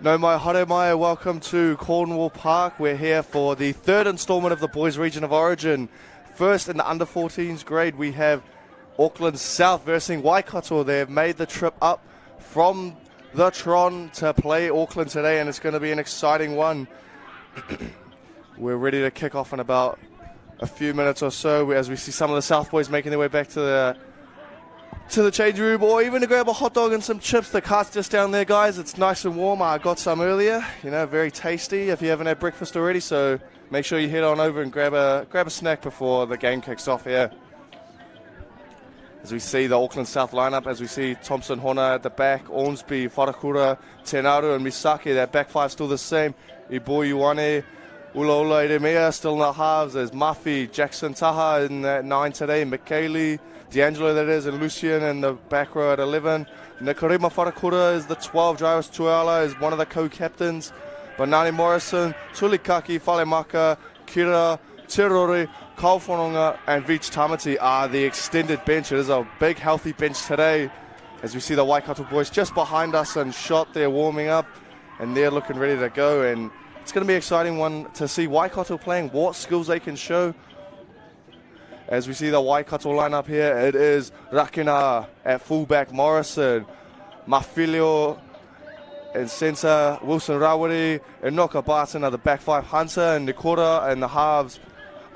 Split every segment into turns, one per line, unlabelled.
No mai haere mai, welcome to Cornwall Park. We're here for the third instalment of the Boys Region of Origin. First in the under-14s grade, we have Auckland South versus Waikato. They've made the trip up from the Tron to play Auckland today, and it's going to be an exciting one. We're ready to kick off in about a few minutes or so as we see some of the South boys making their way back to the change room, or even to grab a hot dog and some chips. The cart's just down there, guys. It's nice and warm. I got some earlier, very tasty if you haven't had breakfast already, so make sure you head on over and grab a snack before the game kicks off here. As we see the Auckland South lineup, as we see Thompson Hona at the back, Ormsby, Wharakura, Tenaru and Misaki. That back five still the same. Ibo Ioane, Ula Iremea still in the halves. There's Muffy, Jackson Taha in that 9 today, McKaylee, D'Angelo that is, and Lucian in the back row at 11. Nikarima Wharakura is the 12. Jairus Tuala is one of the co-captains. Banani Morrison, Tulikaki, Whalemaka, Kira, Tirori, Kyle Whanonga and Veach Tamati are the extended bench. It is a big, healthy bench today. As we see the Waikato boys just behind us and shot, they're warming up and they're looking ready to go. And it's going to be an exciting one to see Waikato playing, what skills they can show. As we see the Waikato lineup here, it is Rakina at fullback, Morrison, Mafilio and centre, Wilson Rawari, and Noka Barton are the back five, Hunter and Nikora and the halves,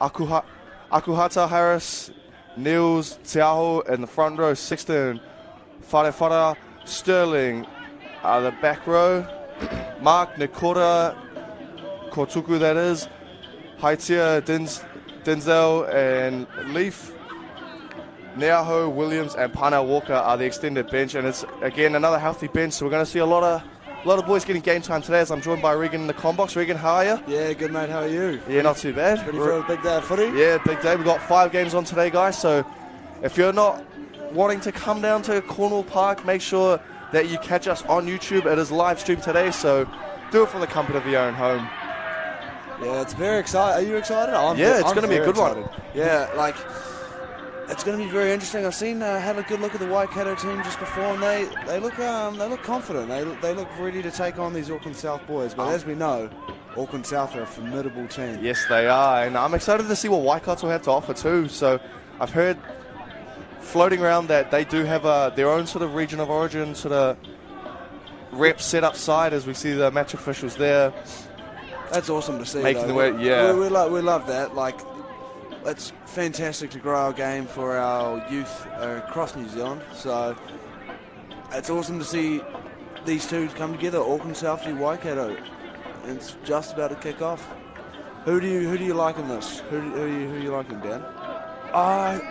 Akuhata Harris, Niels, Tiaho in the front row, Sexton, Wharewhara, Sterling are the back row, Mark, Nikora, Kotuku that is, Haitia, Denzel and Leaf, Neaho, Williams and Pana Walker are the extended bench, and it's again another healthy bench, so we're going to see a lot of boys getting game time today, as I'm joined by Regan in the combox. Regan, how are you?
Yeah, good mate, how are you?
Yeah, not too bad.
Ready for a big day of footy?
Yeah, big day. We've got 5 games on today, guys, so if you're not wanting to come down to Cornwall Park, make sure that you catch us on YouTube. It is live streamed today, so do it from the comfort of your own home.
Yeah, it's very exciting. Are you excited?
It's going to be a good one.
Yeah, it's going to be very interesting. I've had a good look at the Waikato team just before, and they look confident. They look ready to take on these Auckland South boys. But as we know, Auckland South are a formidable team.
Yes, they are, and I'm excited to see what Waikato have to offer too. So I've heard floating around that they do have their own sort of region of origin sort of rep set up side, as we see the match officials there.
That's awesome to see.
Making the way, yeah.
We love that. It's fantastic to grow our game for our youth across New Zealand. So it's awesome to see these two come together, Auckland South v Waikato. It's just about to kick off. Who do you like in this? Who you like in, Dan?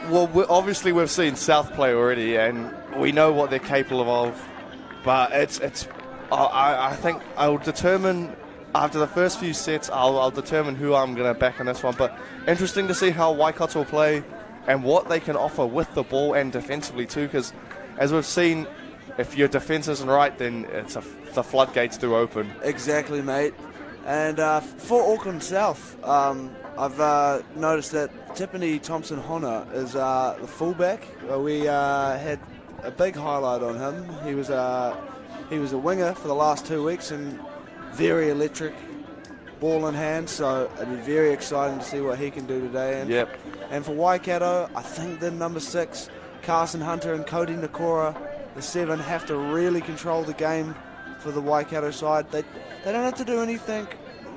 Well, obviously we've seen South play already, and we know what they're capable of. But I think I'll determine. After the first few sets, I'll determine who I'm going to back in this one. But interesting to see how Waikato play and what they can offer with the ball and defensively too, because as we've seen, if your defence isn't right, then the floodgates do open.
Exactly, mate. And for Auckland South, I've noticed that Tiffany Thompson-Hona is the fullback. We had a big highlight on him. He was a winger for the last 2 weeks, and very electric, ball in hand, so it'd be very exciting to see what he can do today. And for Waikato, I think the number 6, Carson Hunter and Cody Nikora, the 7, have to really control the game for the Waikato side. They don't have to do anything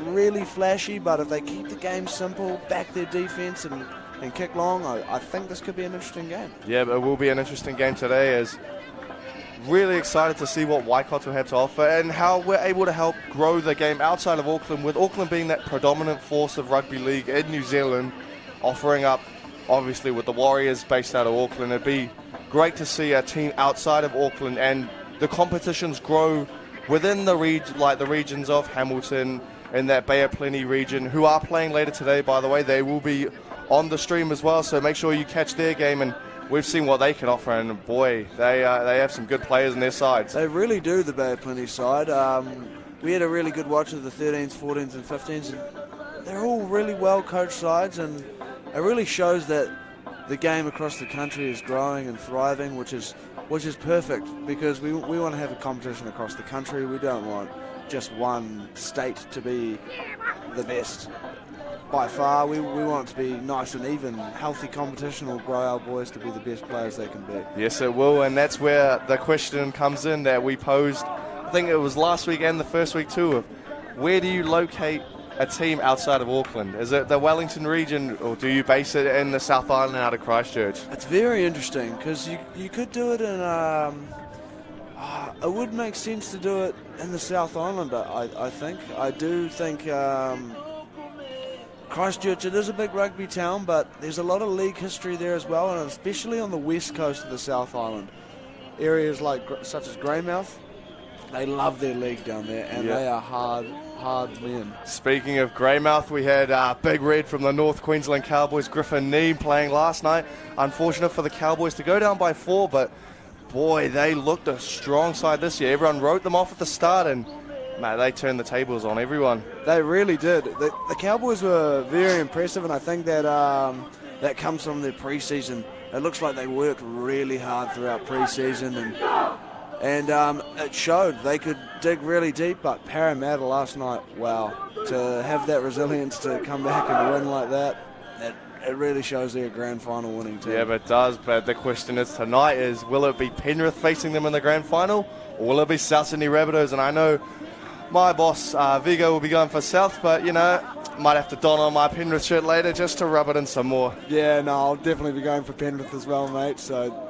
really flashy, but if they keep the game simple, back their defence and kick long, I think this could be an interesting game.
Yeah, but it will be an interesting game today, as really excited to see what Waikato had to offer and how we're able to help grow the game outside of Auckland, with Auckland being that predominant force of rugby league in New Zealand, offering up, obviously, with the Warriors based out of Auckland. It'd be great to see a team outside of Auckland and the competitions grow within the regions of Hamilton and that Bay of Plenty region, who are playing later today, by the way. They will be on the stream as well, so make sure you catch their game. And we've seen what they can offer, and boy, they have some good players in their sides.
They really do, the Bay of Plenty side. We had a really good watch of the 13s, 14s and 15s, and they're all really well coached sides, and it really shows that the game across the country is growing and thriving, which is perfect, because we want to have a competition across the country. We don't want just one state to be the best. By far, we want it to be nice and even. Healthy competition will grow our boys to be the best players they can be.
Yes, it will, and that's where the question comes in that we posed, I think it was last week and the first week too, of where do you locate a team outside of Auckland? Is it the Wellington region, or do you base it in the South Island out of Christchurch?
It's very interesting, because you could do it in... it would make sense to do it in the South Island, I think. I do think... Christchurch, it is a big rugby town, but there's a lot of league history there as well, and especially on the west coast of the South Island. Areas such as Greymouth, they love their league down there, and they are hard men.
Speaking of Greymouth, we had Big Red from the North Queensland Cowboys, Griffin Neame, playing last night. Unfortunate for the Cowboys to go down by 4, but boy, they looked a strong side this year. Everyone wrote them off at the start, and man, they turned the tables on everyone.
They really did. The Cowboys were very impressive, and I think that that comes from their preseason. It looks like they worked really hard throughout preseason, and it showed. They could dig really deep, but Parramatta last night, wow, to have that resilience to come back and win like that, it really shows they're a grand final winning team.
Yeah, but it does. But the question is tonight is, will it be Penrith facing them in the grand final, or will it be South Sydney Rabbitohs? And I know my boss, Vigo, will be going for South, but, you know, might have to don on my Penrith shirt later just to rub it in some more.
Yeah, no, I'll definitely be going for Penrith as well, mate. So,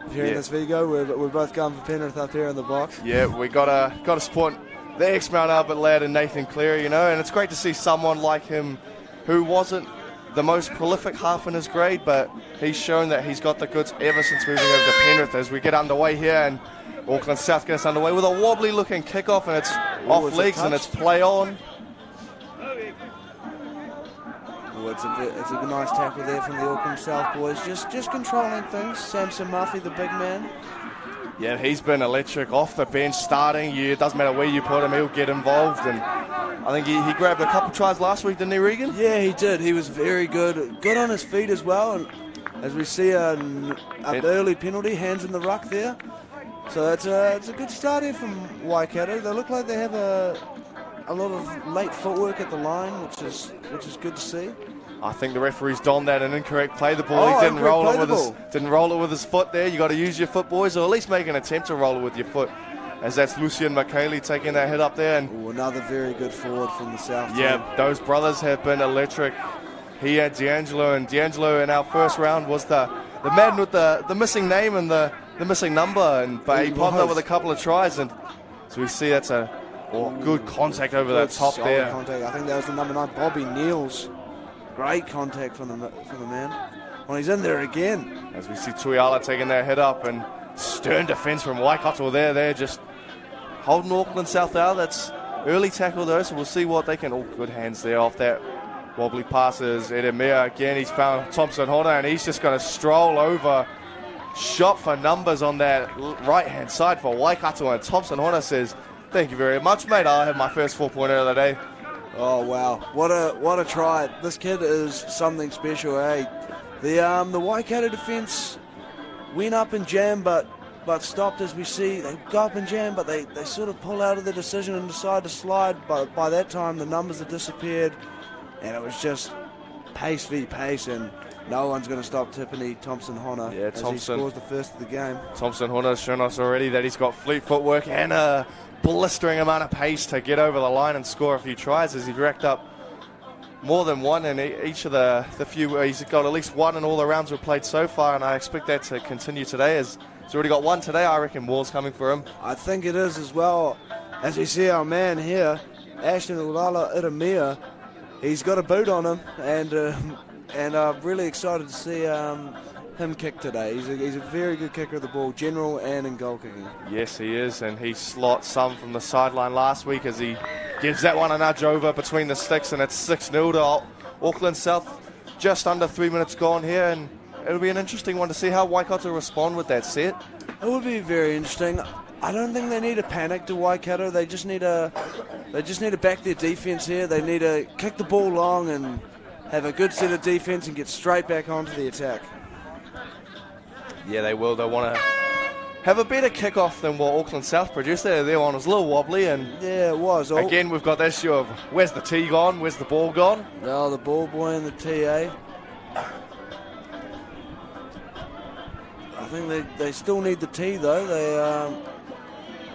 if you're in this, Vigo, we're both going for Penrith up here in the box.
Yeah, we got to support the ex-Mount Albert lad and Nathan Cleary, you know, and it's great to see someone like him who wasn't the most prolific half in his grade, but he's shown that he's got the goods ever since moving over to Penrith. As we get underway here, and Auckland South gets underway with a wobbly looking kickoff, and it's off legs and it's play on.
It's a nice tackle there from the Auckland South boys, just controlling things. Samson Murphy, the big man.
Yeah, he's been electric off the bench, starting. It doesn't matter where you put him, he'll get involved. And I think he grabbed a couple tries last week, didn't he, Regan?
Yeah, he did. He was very good. Good on his feet as well. And as we see an early penalty, hands in the ruck there. So it's a good start here from Waikato. They look like they have a lot of late footwork at the line, which is good to see.
I think the referee's donned that an incorrect play. The ball, he didn't roll it with his foot there. You got to use your foot, boys, or at least make an attempt to roll it with your foot. As that's Lucian McKaylee taking that hit up there. And
another very good forward from the South.
Yeah,
team.
Those brothers have been electric. He had D'Angelo, and D'Angelo in our first round was the man with the missing name and the missing number, but he popped up with a couple of tries, and so we see that's a good contact over that top there.
Contact. I think that was the number 9, Bobby Neals. Great contact from the man. Well, he's in there again.
As we see Tuiala taking that hit up, and stern defence from Waikato there. They're just holding Auckland South out. That's early tackle though, so we'll see what they can. Good hands there off that wobbly passes. Edemir again, he's found Thompson Hona, and he's just going to stroll over. Shot for numbers on that right-hand side for Waikato, and Thompson Hona says, "Thank you very much, mate. I'll have my first 4-pointer of the day."
Oh wow, what a try! This kid is something special, eh? The Waikato defence went up and jammed, but stopped. As we see, they go up and jam, but they sort of pull out of the decision and decide to slide. But by that time, the numbers had disappeared, and it was just pace v pace, and no one's going to stop Tiffany Thompson Hona as he scores the first of the game. Thompson
Hona has shown us already that he's got fleet footwork and a blistering amount of pace to get over the line and score a few tries, as he's racked up more than one in each of the few. He's got at least one in all the rounds we've played so far, and I expect that to continue today, as he's already got one today. I reckon Wall's coming for him.
I think it is as well. As we see our man here, Ashton Ulala Itamia, he's got a boot on him, and I'm really excited to see him kick today. He's a very good kicker of the ball, general and in goal kicking.
Yes, he is, and he slots some from the sideline last week as he gives that one a nudge over between the sticks, and it's 6-0 to Auckland South. Just under 3 minutes gone here, and it'll be an interesting one to see how Waikato respond with that set.
It would be very interesting. I don't think they need to panic to Waikato. They just need to back their defense here. They need to kick the ball long and have a good set of defense and get straight back onto the attack.
Yeah, they will. They'll want to have a better kickoff than what Auckland South produced. Their one was a little wobbly, and
yeah, it was.
Again, we've got the issue of where's the tee gone, where's the ball gone?
Oh, the ball boy and the TA. I think they still need the tee though.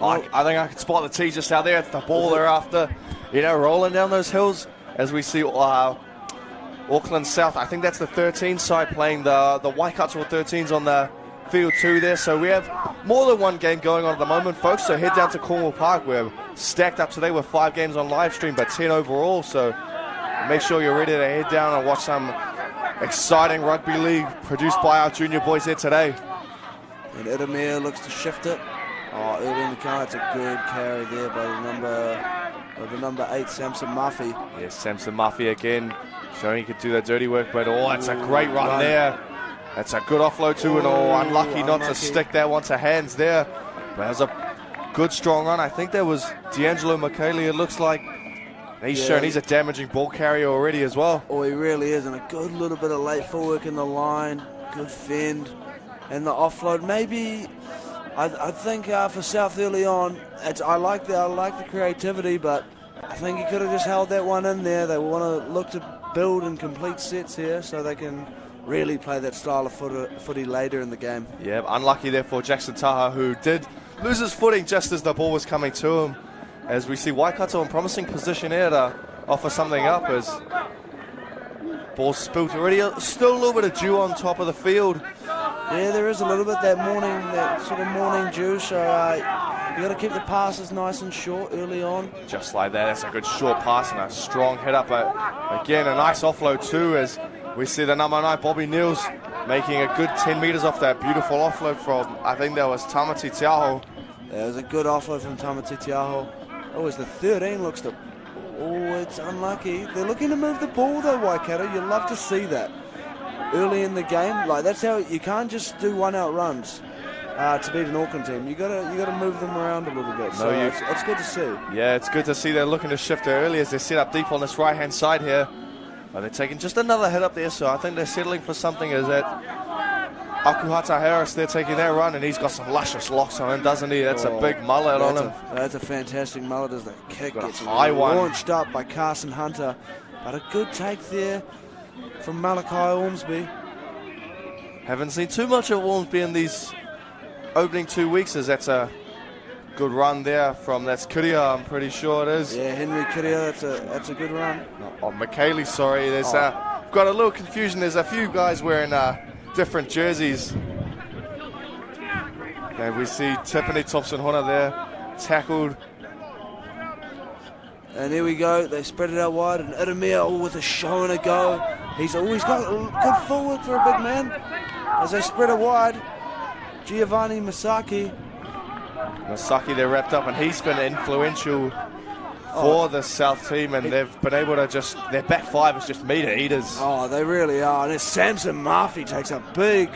I think I can spot the tee just out there. It's the ball they're after. Rolling down those hills as we see Auckland South. I think that's the 13 side playing the Waikato 13s on the field 2 there. So we have more than one game going on at the moment, folks. So head down to Cornwall Park. We're stacked up today with 5 games on live stream, but 10 overall. So make sure you're ready to head down and watch some exciting rugby league produced by our junior boys here today.
And Edamere looks to shift it. Oh, early in the car, it's a good carry there by the number 8, Samson Murphy.
Yes, Samson Murphy again, showing he could do the dirty work, but it's a great run there. That's a good offload too, and unlucky not to stick that one to hands there. But it was a good strong run. I think that was D'Angelo McKaylee, it looks like. He's shown he's a damaging ball carrier already as well.
Oh, he really is, and a good little bit of late footwork in the line, good fend, and the offload. Maybe, I think for South early on, I like the creativity, but I think he could have just held that one in there. They want to look to build and complete sets here so they can really play that style of footy later in the game.
Yeah, unlucky there for Jackson Taha, who did lose his footing just as the ball was coming to him. As we see Waikato in promising position here to offer something up as ball spilt already. Still a little bit of dew on top of the field.
Yeah, there is a little bit that sort of morning dew, so you got to keep the passes nice and short early on.
Just like that, that's a good short pass and a strong hit up. Again, a nice offload too, as we see the number 9, Bobby Niels, making a good 10 metres off that beautiful offload from, I think that was Tamati Tiaho.
There was a good offload from Tamati Tiaho. Oh, as the 13 looks to... Oh, it's unlucky. They're looking to move the ball though, Waikato. You love to see that early in the game. Like, that's how you can't just do one-out runs to beat an Auckland team. You gotta move them around a little bit. So it's good to see.
Yeah, it's good to see they're looking to shift early as they set up deep on this right-hand side here. But they're taking just another hit up there, so I think they're settling for something. Is that Akuhata Harris, they're taking their run, and he's got some luscious locks on him, doesn't he? That's a big mullet on him.
That's a fantastic mullet as the kick gets
high
launched up by Carson Hunter. But a good take there from Malachi Ormsby.
Haven't seen too much of Ormsby in these opening 2 weeks, as that's a good run there from, that's Kiria, I'm pretty sure it is.
Yeah, Henry Kiria, that's a good run.
Oh, McKaylee, sorry. There's got a little confusion. There's a few guys wearing different jerseys. And we see Tiffany Thompson-Hona there, tackled.
And here we go, they spread it out wide, and Idemir with a show and a go. He's always got good footwork for a big man. As they spread it wide, Giovanni Masaki,
they're wrapped up, and he's been influential for the South team, and they've been able to just, their back 5 is just meter eaters.
Oh, they really are. And Samson Murphy takes a big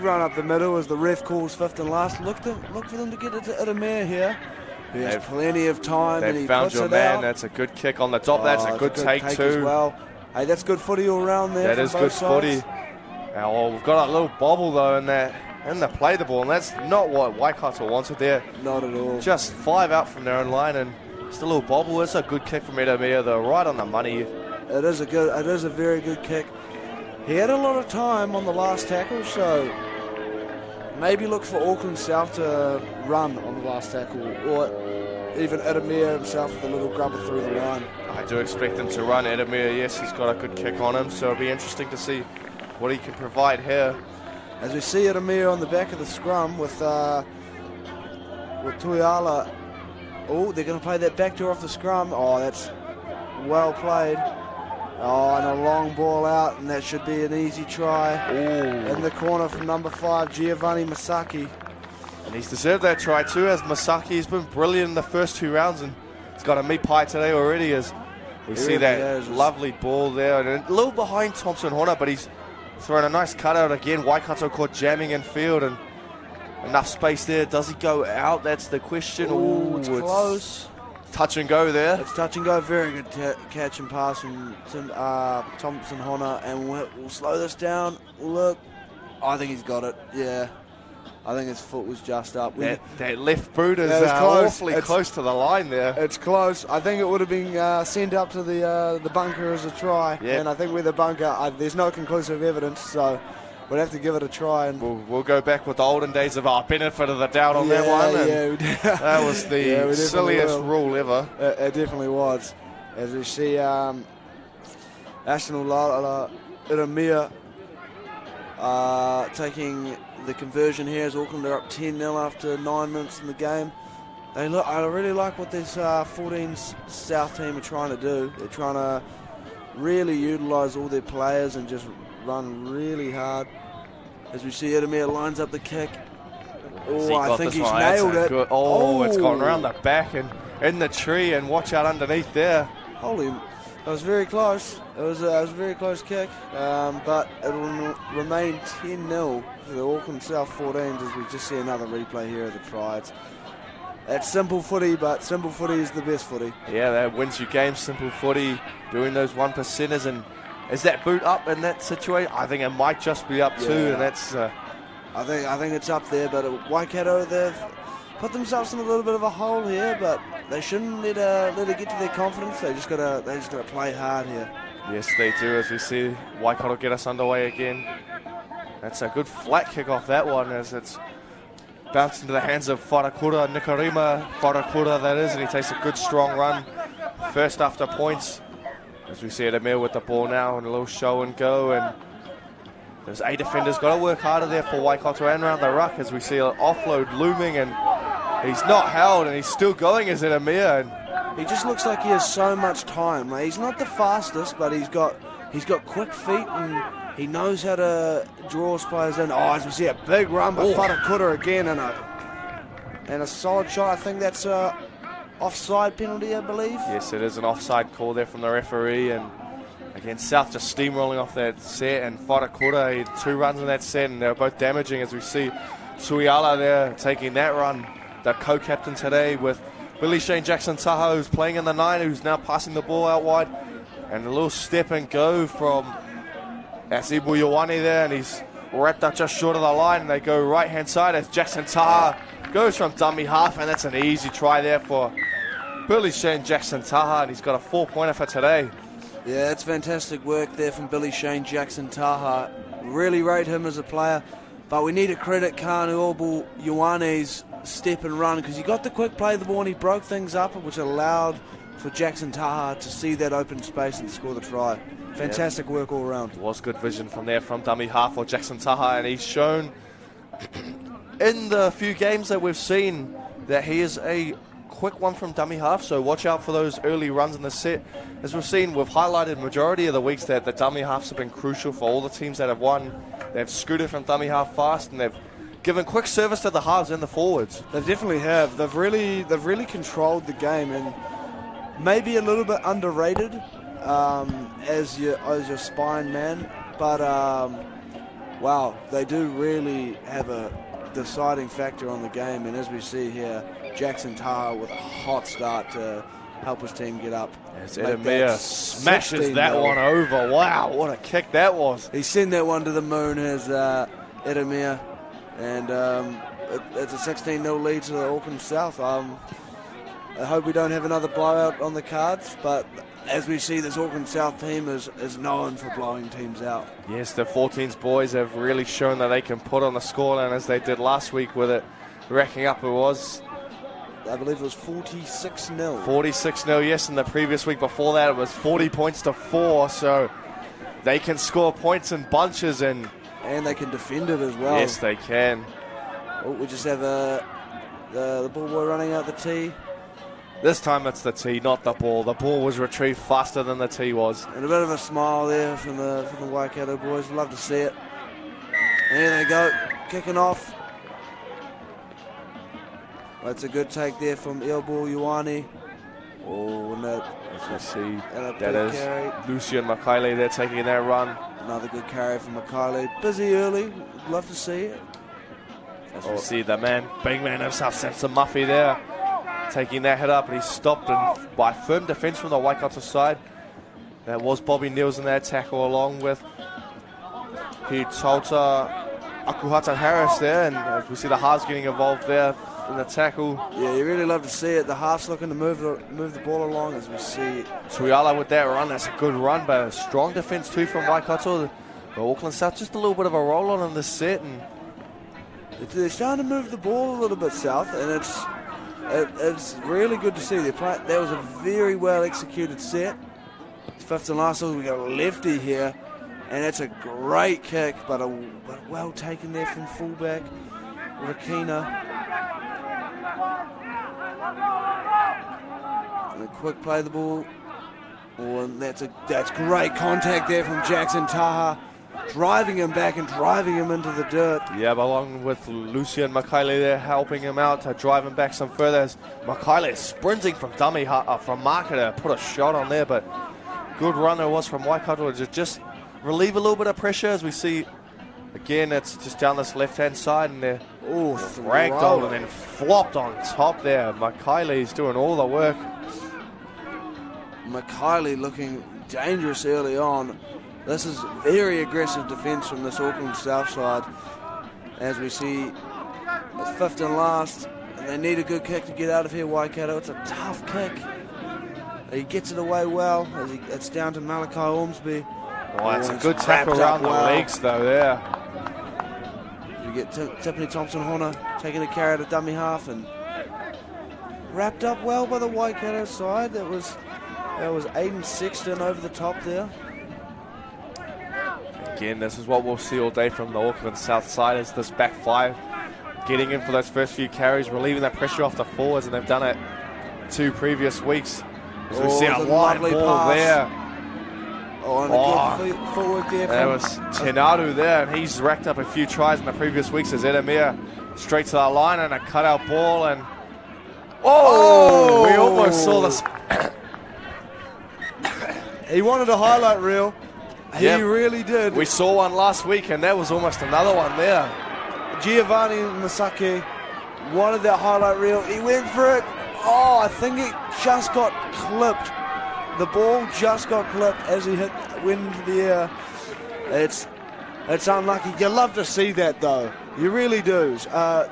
run up the middle as the ref calls 5th and last. Look for them to get it to Idemir here. He has plenty of time, and he
found
puts
your
it
man.
out.
That's a good kick on the top. That's a good take too.
As well. Hey, that's good footy all round there.
That is good footy. Now, we've got a little bobble though in the play the ball, and that's not what Waikato wanted there.
Not at all.
Just 5 out from their own line, and just a little bobble. It's a good kick from Idemir, though, right on the money.
It is a very good kick. He had a lot of time on the last tackle, so maybe look for Auckland South to run on the last tackle, or even Idemir himself with a little grubber through the line.
I do expect him to run. Idemir, yes, he's got a good kick on him, so it'll be interesting to see what he can provide here.
As we see Idemir on the back of the scrum with Tuiala. Oh, they're going to play that back door off the scrum. Oh, that's well played. Oh, and a long ball out, and that should be an easy try.
Ooh.
In the corner from number 5, Giovanni Masaki.
And he's deserved that try too, as Masaki's been brilliant in the first 2 rounds, and he's got a meat pie today already, as we see that lovely ball there. And a little behind Thompson-Hona, but he's throwing a nice cutout again. Waikato caught jamming in field, and enough space there. Does he go out? That's the question.
Ooh, it's close.
Touch and go there.
It's touch and go. Very good catch and pass from Thompson-Hona, and we'll slow this down. Look, I think he's got it. Yeah. I think his foot was just up.
That left boot is awfully close to the line there.
It's close. I think it would have been sent up to the bunker as a try.
Yep.
And I think with the bunker, there's no conclusive evidence, so we'll have to give it a try. And
we'll go back with the olden days of our benefit of the doubt on that one. That was the silliest rule ever.
It definitely was. As we see, Ashton Iramia taking the conversion here as Auckland are up 10-0 after 9 minutes in the game. I really like what this 14 South team are trying to do. They're trying to really utilise all their players and just run really hard. As we see, Iramia lines up the kick. Oh, I think he's nailed it.
It's gone around the back and in the tree, and watch out underneath there.
Holy, that was very close. It was a very close kick, but it will remain 10-0 for the Auckland South 14s as we just see another replay here of the try. It's simple footy, but simple footy is the best footy.
Yeah, that wins you games, simple footy, doing those 1%ers. And is that boot up in that situation? I think it might just be up too, and that's...
I think it's up there, but at Waikato, they've put themselves in a little bit of a hole here, but they shouldn't let it get to their confidence. They just gotta play hard here.
Yes, they do. As we see Waikato get us underway again. That's a good flat kick off that one, as it's bounced into the hands of Wharakura, Nikarima Wharakura that is, and he takes a good strong run. First after points. As we see Emil with the ball now, and a little show and go, and those 8 defenders got to work harder there for Waikato and around the ruck, as we see an offload looming, and he's not held, and he's still going as Emil.
He just looks like he has so much time. Like, he's not the fastest, but he's got quick feet, and he knows how to draw his players in. Oh, as we see a big run by Wharakura again, and a solid shot. I think that's a offside penalty, I believe.
Yes, it is an offside call there from the referee, and again, South just steamrolling off that set, and Wharakura, he had 2 runs in that set, and they were both damaging, as we see Tuiala there taking that run, the co-captain today, with Billy Shane Jackson Taha, who's playing in the 9, who's now passing the ball out wide, and a little step and go from Asibu Ioane there, and he's wrapped up just short of the line, and they go right-hand side as Jackson Taha goes from dummy half, and that's an easy try there for Billy Shane Jackson Taha, and he's got a 4-pointer for today.
Yeah, it's fantastic work there from Billy Shane Jackson Taha. Really rate him as a player, but we need to credit Kanu Ioane's step and run, because he got the quick play of the ball and he broke things up, which allowed for Jackson Taha to see that open space and score the try. Fantastic work all around.
It was good vision from there from dummy half for Jackson Taha, and he's shown in the few games that we've seen that he is a quick one from dummy half, so watch out for those early runs in the set. As we've seen, we've highlighted majority of the weeks that the dummy halves have been crucial for all the teams that have won. They've scooted from dummy half fast, and they've given quick service to the halves and the forwards.
They definitely have. They've really controlled the game, and maybe a little bit underrated as your spine man, but wow, they do really have a deciding factor on the game. And as we see here, Jackson Taha with a hot start to help his team get up.
As Edemir smashes that one over. Wow, what a kick that was.
He sent that one to the moon as Edemir, and it's a 16-0 lead to the Auckland South. I hope we don't have another blowout on the cards, but as we see, this Auckland South team is known for blowing teams out.
Yes, the 14s boys have really shown that they can put on the scoreline, as they did last week with it racking up. It was,
I believe it was 46-0.
46-0, yes, and the previous week before that it was 40 points to 4, so they can score points in bunches, and
they can defend it as well.
Yes, they can.
Oh, we just have the ball boy running out the tee.
This time it's the tee, not the ball. The ball was retrieved faster than the tee was.
And a bit of a smile there from the Waikato boys. Love to see it. And here they go, kicking off. That's a good take there from Ilbo Ioane. Oh, no.
As we see, that is carry. Lucian Makaile there taking that run.
Another good carry from Makaile. Busy early. Love to see it.
As we see the man, big man himself, Samson Muffy there, taking that hit up, and he's stopped by firm defence from the Waikato side. That was Bobby Niels in that tackle, along with Hitota Akuhata Harris there, and we see the halves getting involved there in the tackle.
Yeah, you really love to see it. The halves looking to move the ball along as we see.
Tuiala with that run, that's a good run, but a strong defence too from Waikato. But Auckland South just a little bit of a roll on in this set, and
they're starting to move the ball a little bit south, and it's really good to see. That was a very well executed set. Fifth and last, we got a lefty here, and it's a great kick, but well taken there from fullback Rakina. And a quick play the ball. Oh, and that's great contact there from Jackson Taha, driving him back and driving him into the dirt.
Yeah, but along with Lucian Makaile there, helping him out to drive him back some further. As Makaile sprinting from from marker to put a shot on there, but good run there was from Waikato to just relieve a little bit of pressure. As we see again, it's just down this left-hand side, and they're ragdolled and then flopped on top there. Makaile's doing all the work.
Makaile looking dangerous early on. This is very aggressive defence from this Auckland South side. As we see, it's fifth and last, and they need a good kick to get out of here, Waikato. It's a tough kick. He gets it away well. It's down to Malachi Ormsby.
Oh, that's a good tackle around the legs, though, there.
You get Tiffany Thompson-Horner taking the carry to dummy half, and wrapped up well by the Waikato side. That was Aiden Sexton over the top there.
Again, this is what we'll see all day from the Auckland South side, is this back five getting in for those first few carries, relieving that pressure off the forwards, and they've done it 2 previous weeks. As we see a wide ball there.
Oh, and a good footwork there.
That was Tenaru there, and he's racked up a few tries in the previous weeks as Edamir straight to the line, and a cutout ball, and we almost saw this.
He wanted a highlight reel. He really did.
We saw one last week, and that was almost another one there.
Giovanni Masaki wanted that highlight reel. He went for it. Oh, I think it just got clipped. The ball just got clipped as he went into the air. It's unlucky. You love to see that, though. You really do. A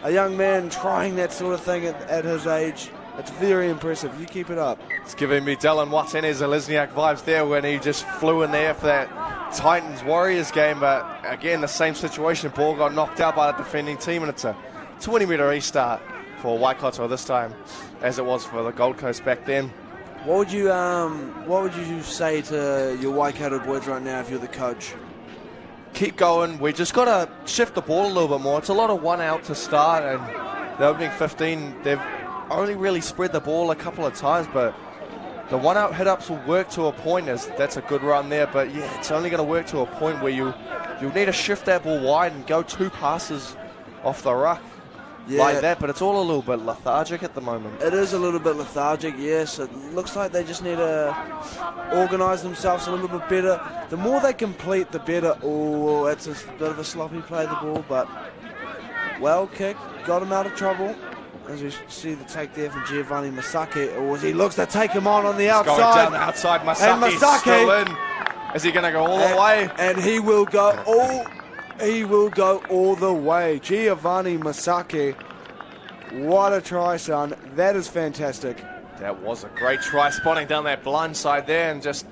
young man trying that sort of thing at his age. It's very impressive. You keep it up. It's
giving me Dylan Watene-Zelezniak vibes there when he just flew in there for that Titans-Warriors game. But again, the same situation. Ball got knocked out by the defending team, and it's a 20-metre restart for Waikato this time, as it was for the Gold Coast back then.
What would you say to your Waikato boys right now if you're the coach?
Keep going. We just got to shift the ball a little bit more. It's a lot of one out to start, and the opening 15, they've only really spread the ball a couple of times, but the one out hit-ups will work to a point, as that's a good run there, but yeah, it's only going to work to a point where you'll need to shift that ball wide and go 2 passes off the ruck. Like that, but it's all a little bit lethargic at the moment.
It is a little bit lethargic, yes. It looks like they just need to organise themselves a little bit better. The more they complete, the better. Oh, it's a bit of a sloppy play, the ball, but well kicked, got him out of trouble. As we see the take there from Giovanni Masaki, or as he looks to take him on the outside.
Going down the outside, Masaki's still in. Is he going to go all the way?
And he will go all the way. Giovanni Masaki, what a try, son. That is fantastic.
That was a great try, spotting down that blind side there and just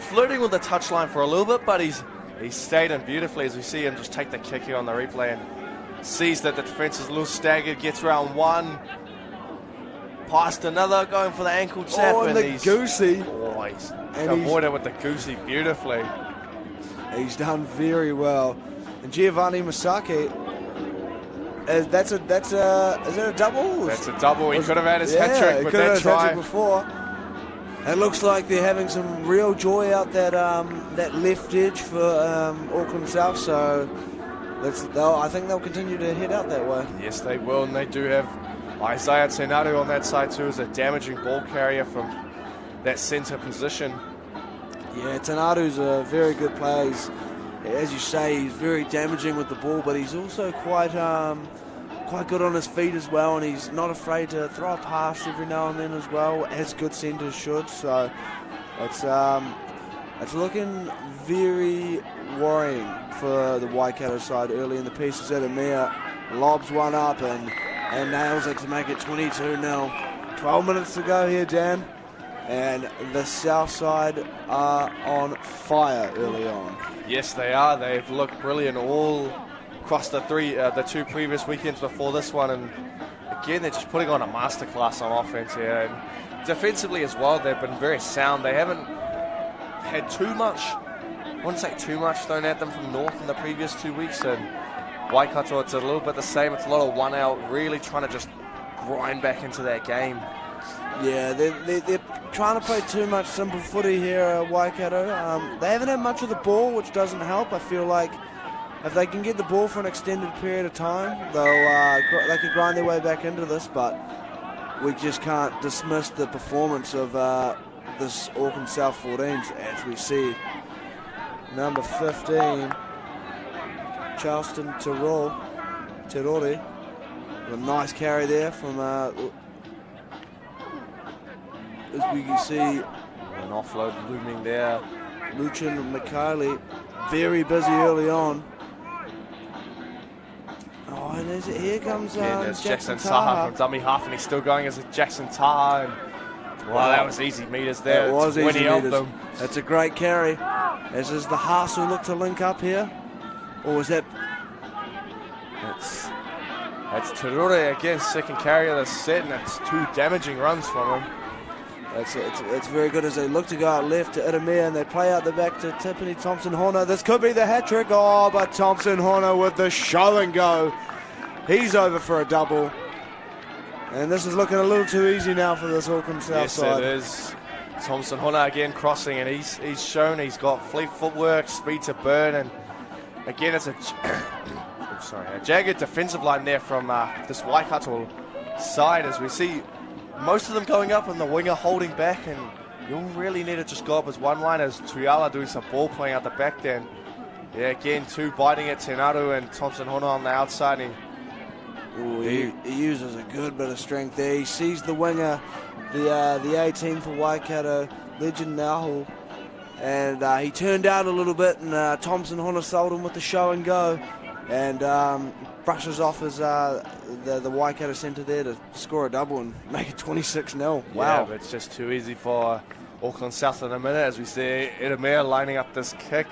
flirting with the touchline for a little bit, but he's stayed in beautifully, as we see him just take the kick here on the replay and sees that the defence is a little staggered, gets round one, past another, going for the ankle tap.
Oh, and the goosey.
Oh, he's avoided with the goosey beautifully.
He's done very well. And Giovanni Masaki, is that a double?
That's a double. He could have had his hat trick with that try
before. It looks like they're having some real joy out that left edge for Auckland South. So I think they'll continue to head out that way.
Yes, they will, and they do have Isaiah Tenaru on that side too, as a damaging ball carrier from that centre position.
Yeah, Tenaru's a very good player. As you say, he's very damaging with the ball, but he's also quite good on his feet as well, and he's not afraid to throw a pass every now and then as well, as good centres should. So it's It's looking very worrying for the Waikato side early in the piece. As Edemir lobs one up and nails it to make it 22-0. 12 minutes to go here, Dan. And the south side are on fire early on.
Yes, they are. They've looked brilliant all across the two previous weekends before this one. And again, they're just putting on a masterclass on offense here. And defensively as well, they've been very sound. They haven't had too much, I wouldn't say too much thrown at them from North in the previous 2 weeks. And Waikato, it's a little bit the same. It's a lot of one out, really trying to just grind back into that game.
Yeah, they're trying to play too much simple footy here, Waikato. They haven't had much of the ball, which doesn't help. I feel like if they can get the ball for an extended period of time, they could grind their way back into this, but we just can't dismiss the performance of this Auckland South 14s, as we see number 15, Charleston Terori, with a nice carry there from, as we can see,
an offload looming there.
Luchin Mikhaili, very busy early on. Oh, and here comes
Jackson Taha from dummy half, and he's still going as a Jackson Taha. Wow, that was easy meters there.
It was easy meters.
Them.
That's a great carry. As is the Haas who look to link up here. Or was that...
That's Terure again, second carry of the set, and it's 2 damaging runs from him.
It's very good as they look to go out left to Idemir, and they play out the back to Tiffany Thompson-Horner. This could be the hat-trick. Oh, but Thompson-Horner with the show and go. He's over for a double. And this is looking a little too easy now for this Auckland South side.
Yes, it is. Thompson-Horner again crossing, and he's shown he's got fleet footwork, speed to burn, and again it's a jagged defensive line there from this Waikato side, as we see most of them going up and the winger holding back, and you'll really need to just go up as one line, as Tuyala doing some ball playing out the back then. Yeah, again, 2 biting at Tenaru and Thompson-Horner on the outside.
He uses a good bit of strength there. He sees the winger, the 18 for Waikato, Legend Nahu, and he turned out a little bit, and Thompson-Horner sold him with the show and go, and brushes off his the Waikato centre there to score a double and make it 26-0. Wow.
Yeah, but it's just too easy for Auckland South in a minute, as we see Idemir lining up this kick.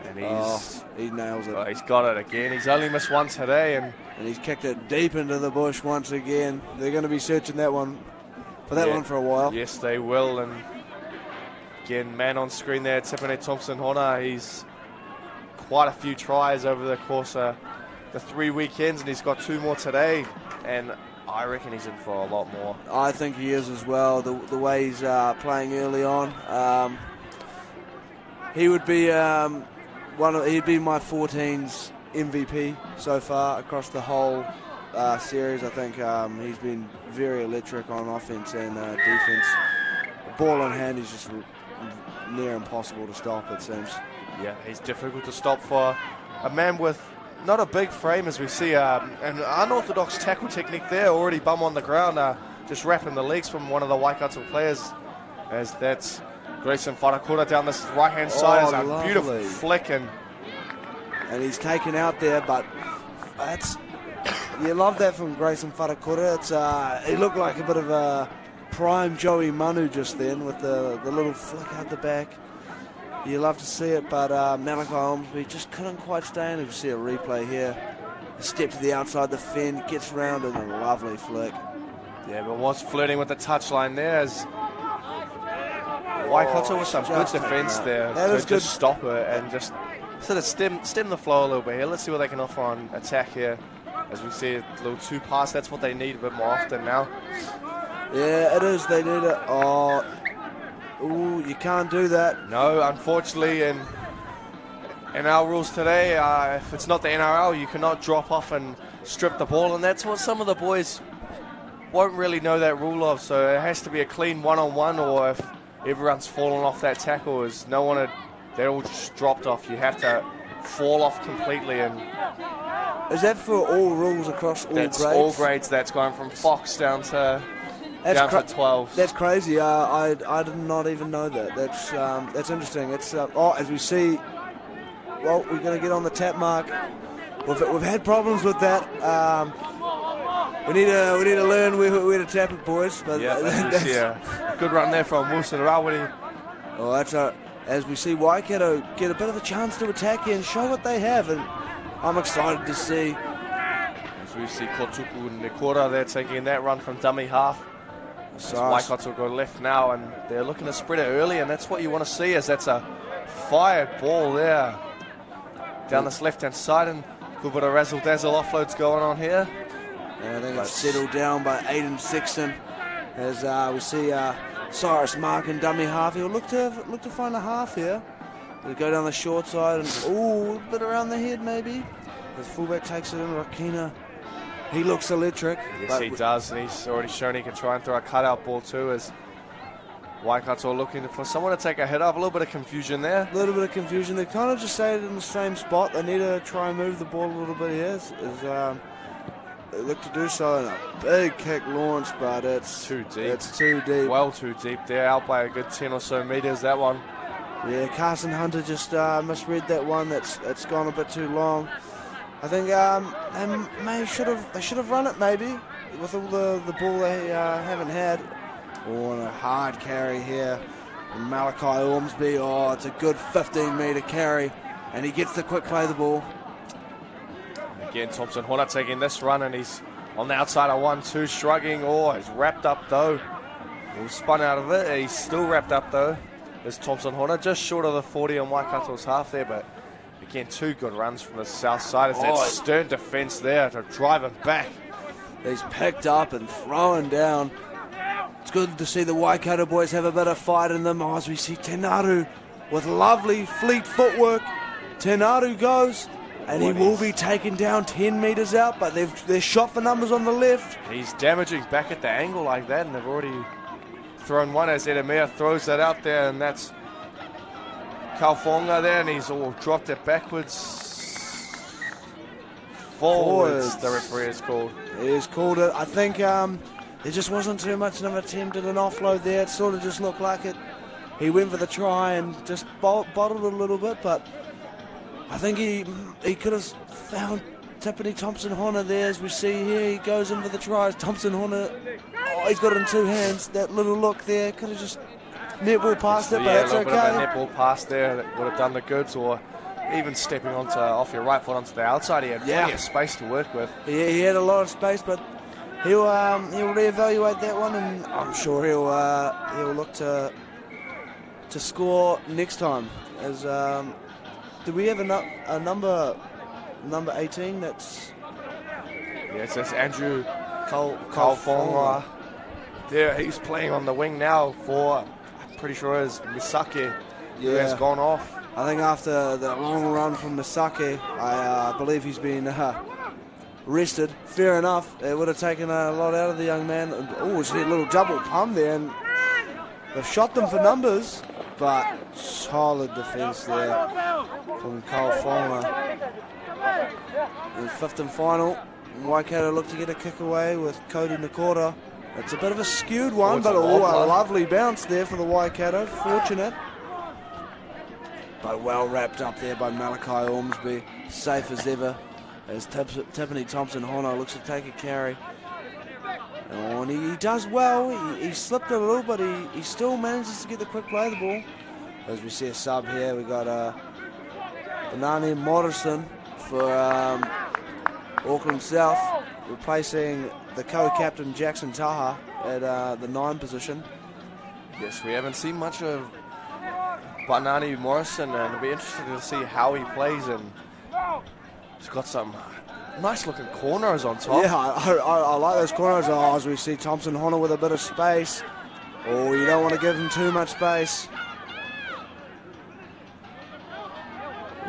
And
he nails it.
He's got it again. He's only missed one today, and
he's kicked it deep into the bush once again. They're going to be searching that one for a while.
Yes, they will. And again, man on screen there, Tiffany Thompson-Horner. He's quite a few tries over the course of the 3 weekends, and he's got 2 more today. And I reckon he's in for a lot more.
I think he is as well. The way he's playing early on, he would be he'd be my 14's MVP so far across the whole series. I think he's been very electric on offense and defense. Ball in hand is just near impossible to stop, it seems.
Yeah, he's difficult to stop for a man with not a big frame, as we see an unorthodox tackle technique there, already bum on the ground, just wrapping the legs from one of the Waikato players, as that's Grayson Wharakura down this right-hand side. Is a
lovely,
beautiful flick, and
he's taken out there, but you love that from Grayson Wharakura. He looked like a bit of a prime Joey Manu just then with the little flick out the back. You love to see it, but Malachi Ormsby just couldn't quite stay in. You see a replay here. A step to the outside the fend, gets round, and a lovely flick.
Yeah, but was flirting with the touchline there, as Waikato with some good defence there to just stop it and just sort of stem the flow a little bit here. Let's see what they can offer on attack here. As we see a little 2-pass, that's what they need a bit more often now.
Yeah, it is. They need it. Oh, ooh, you can't do that.
No, unfortunately, in our rules today, if it's not the NRL, you cannot drop off and strip the ball, and that's what some of the boys won't really know that rule of. So it has to be a clean one-on-one, or if everyone's fallen off that tackle, is no one they're all just dropped off. You have to fall off completely. And
is that for all rules across all grades?
That's all grades. That's going from Fox down to down to 12.
That's crazy. I did not even know that. That's interesting. It's as we see. Well, we're going to get on the tap mark. We've had problems with that. We need to learn where to tap it, boys. But
yeah, that's a good run there from Wilson Rawiri.
Oh, as we see Waikato get a bit of a chance to attack here and show what they have, and I'm excited to see.
As we see Kotuku Nikora there taking that run from dummy half. As Waikato go left now, and they're looking to spread it early, and that's what you want to see, as that's a fired ball there down this left-hand side, and a good bit of razzle-dazzle offloads going on here.
And I think it's settled down by Aiden Sexton, as we see Cyrus Mark and dummy half. He'll look to find a half here. He'll go down the short side, and a bit around the head maybe. As fullback takes it in, Rakina. He looks electric.
Yes, he does, and he's already shown he can try and throw a cutout ball too, as Waikato looking for someone to take a head up. A little bit of confusion there.
A little bit of confusion. They kind of just stayed in the same spot. They need to try and move the ball a little bit here. They look to do so, and a big kick launched, but it's
too deep.
It's too deep.
Well, too deep there. Out by a good 10 or so meters, that one.
Yeah, Carson Hunter just misread that one. That's gone a bit too long. I think they should have run it maybe with all the ball they haven't had. And a hard carry here from Malachi Ormsby. Oh, it's a good 15-meter carry, and he gets the quick play the ball.
Again, Thompson Horner taking this run, and he's on the outside of 1-2, shrugging. Oh, he's wrapped up though. He was spun out of it. He's still wrapped up though. There's Thompson Horner, just short of the 40 on Waikato's half there, but again, two good runs from the south side. It's that stern defence there to drive him back.
He's picked up and thrown down. It's good to see the Waikato boys have a bit of fight in them, as we see Tenaru with lovely fleet footwork. Tenaru goes, and he will be taken down 10 metres out, but they're shot for numbers on the left.
He's damaging back at the angle like that, and they've already thrown one as Edemir throws that out there, and that's Kaufonga there, and he's all dropped it backwards. Forwards, the referee has called.
He has called it. I think there just wasn't too much of an attempt at an offload there. It sort of just looked like it. He went for the try and just bottled it a little bit, but I think he could have found Tiffany Thompson Horner there, as we see here. He goes in for the try. Thompson Horner, he's got it in two hands. That little look there, could have just netball past it, but that's okay.
Yeah, a little bit of a netball pass there that would have done the goods, or even stepping off your right foot onto the outside. He had plenty of space to work with.
He had a lot of space, but he'll reevaluate that one, and I'm sure he'll look to score next time. As do we have a number 18? That's
yes, that's Andrew Kaufonga. There, he's playing on the wing now for, I'm pretty sure it's Misake, who has gone off.
I think after the long run from Misake, I believe he's been rested. Fair enough. It would have taken a lot out of the young man. Oh, it's a little double pun there, and they've shot them for numbers, but solid defence there from Kaufonga. The fifth and final, Waikato look to get a kick away with Cody Nakora. It's a bit of a skewed one, but a lovely bounce there for the Waikato. Fortunate. But well wrapped up there by Malachi Ormsby. Safe as ever, as Tiffany Thompson Horner looks to take a carry. Oh, and he does well. He slipped a little, but he still manages to get the quick play of the ball. As we see a sub here, we got Banani Morrison for Auckland South, replacing the co-captain Jackson Taha at the 9 position.
Yes, we haven't seen much of Banani Morrison, and it'll be interesting to see how he plays, and he's got some nice looking corners on top.
Yeah, I like those corners. As we see Thompson Horner with a bit of space. Oh, you don't want to give him too much space.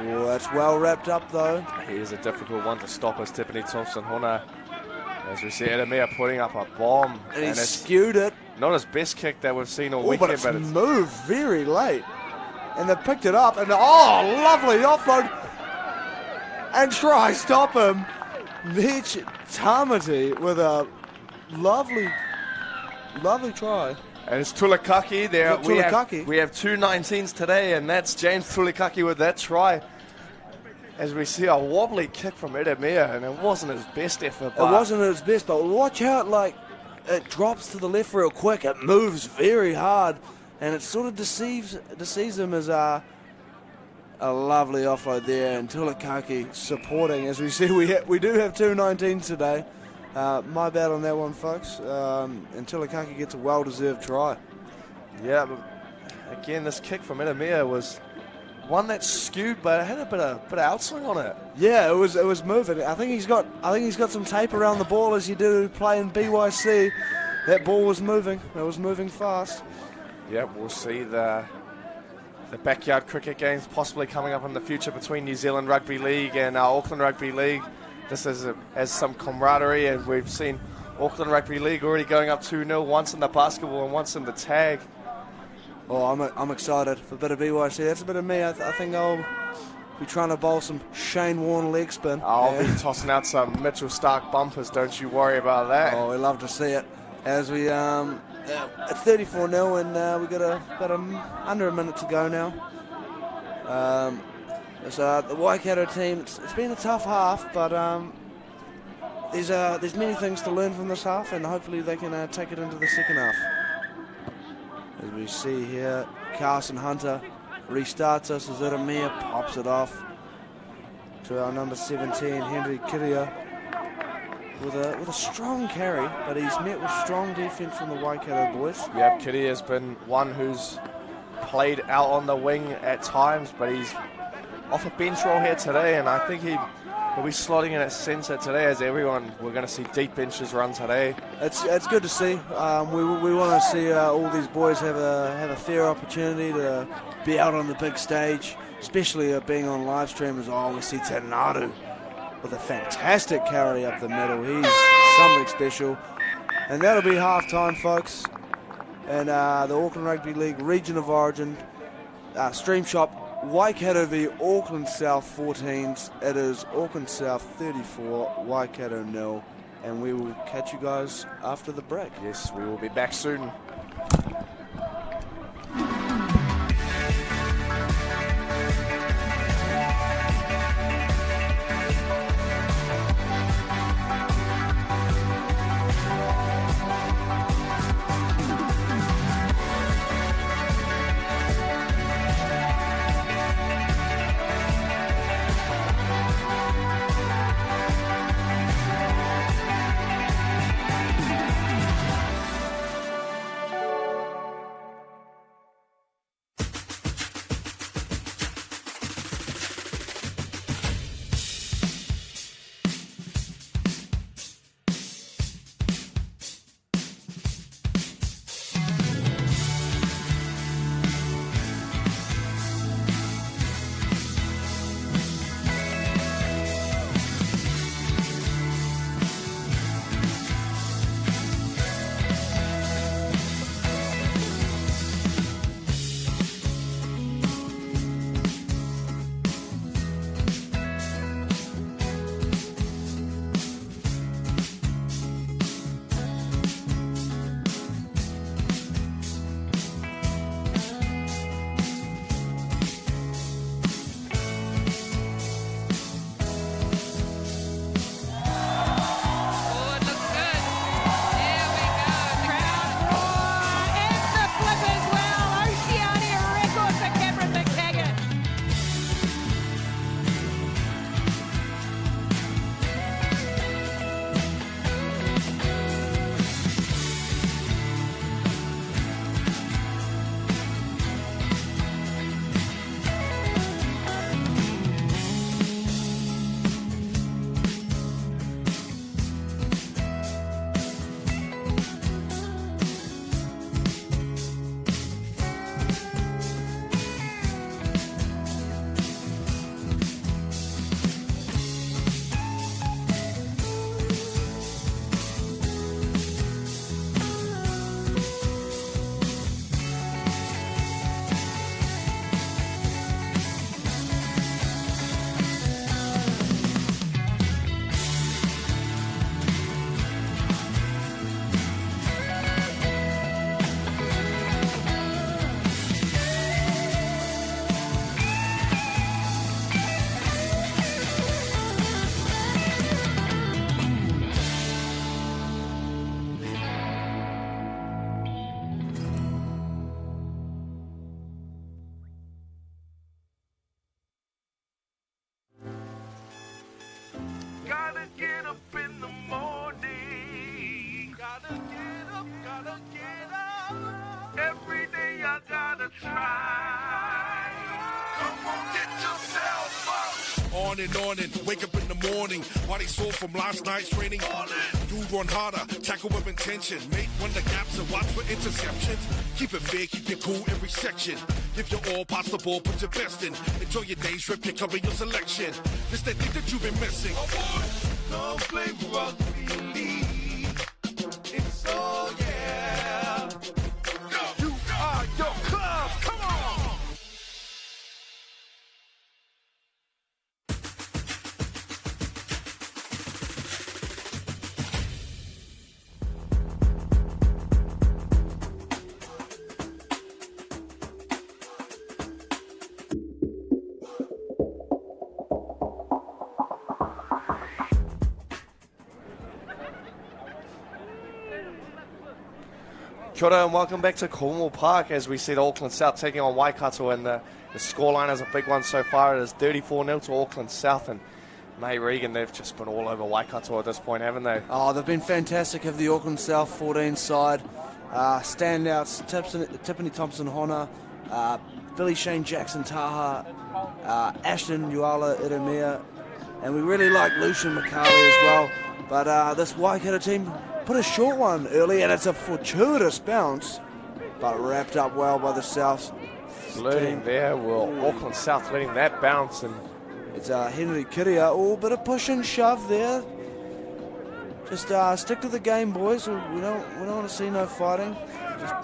Oh, that's well wrapped up though.
He is a difficult one to stop, as Tiffany Thompson Horner. As we see Edemir putting up a bomb.
And he skewed it.
Not his best kick that we've seen all weekend,
but it's moved very late. And they picked it up, and lovely offload. And try stop him. Mitch Tamati with a lovely Lovely try.
And it's Tulakaki there.
Is it Tulakaki?
We have 2 19s today, and that's James Tulakaki with that try. As we see a wobbly kick from Edemir, and it wasn't his best effort.
It wasn't his best, but watch out, like, it drops to the left real quick. It moves very hard, and it sort of deceives him as a lovely offload there. And Tulakaki supporting. As we see, we do have 2 19s today. My bad on that one, folks. And Tulakaki gets a well-deserved try.
Yeah, but again, this kick from Edemir was one that skewed, but it had a bit of outswing on it.
Yeah, it was moving. I think he's got some tape around the ball as you do play in BYC. That ball was moving. It was moving fast.
Yeah, we'll see the backyard cricket games possibly coming up in the future between New Zealand Rugby League and Auckland Rugby League. Just as some camaraderie, and we've seen Auckland Rugby League already going up 2-0, once in the basketball and once in the tag.
Oh, I'm excited for a bit of BYC. That's a bit of me. I think I'll be trying to bowl some Shane Warne leg spin.
I'll be tossing out some Mitchell Stark bumpers. Don't you worry about that.
Oh, we love to see it. As we it's 34-0, and we've got under a minute to go now. So the Waikato team, it's been a tough half, but there's many things to learn from this half, and hopefully they can take it into the second half. As we see here, Carson Hunter restarts us as Edemir pops it off to our number 17, Henry Kiria, with a strong carry, but he's met with strong defense from the Waikato boys.
Yep, Kitty has been one who's played out on the wing at times, but he's off a bench role here today, and I think he'll be slotting in at centre today. As everyone, we're going to see deep benches run today.
It's good to see. We want to see all these boys have a fair opportunity to be out on the big stage, especially being on live stream as well. We see Tanadu with a fantastic carry up the middle. He's something special. And that'll be half time, folks. And the Auckland Rugby League Region of Origin Stream Shop, Waikato v Auckland South 14s. It is Auckland South 34, Waikato 0. And we will catch you guys after the break.
Yes, we will be back soon.
On and wake up in the morning. Body sore from last night's training. Dude run harder, tackle with intention. Make run the gaps and watch for interceptions. Keep it fair, keep it cool every section. Give your all, pass the ball, put your best in. Enjoy your days, rip your cover, your selection. This that thing that you've been missing. Come play rugby league. It's oh yeah. You are your club. Come on.
Kia ora and welcome back to Cornwall Park as we see the Auckland South taking on Waikato, and the scoreline is a big one so far. It is 34-0 to Auckland South, and mate, Regan, they've just been all over Waikato at this point, haven't they?
Oh, they've been fantastic of the Auckland South 14 side. Standouts, Tiffany Thompson-Hona, Billy Shane Jackson-Taha, Ashton Uala Irimea, and we really like Lucian McCarley as well. But this Waikato team put a short one early, and it's a fortuitous bounce, but wrapped up well by the South.
Flirting there, well, Auckland South letting that bounce, and
it's Henry Kiria. Oh, bit of push and shove there. Just stick to the game, boys. We don't want to see no fighting. Just,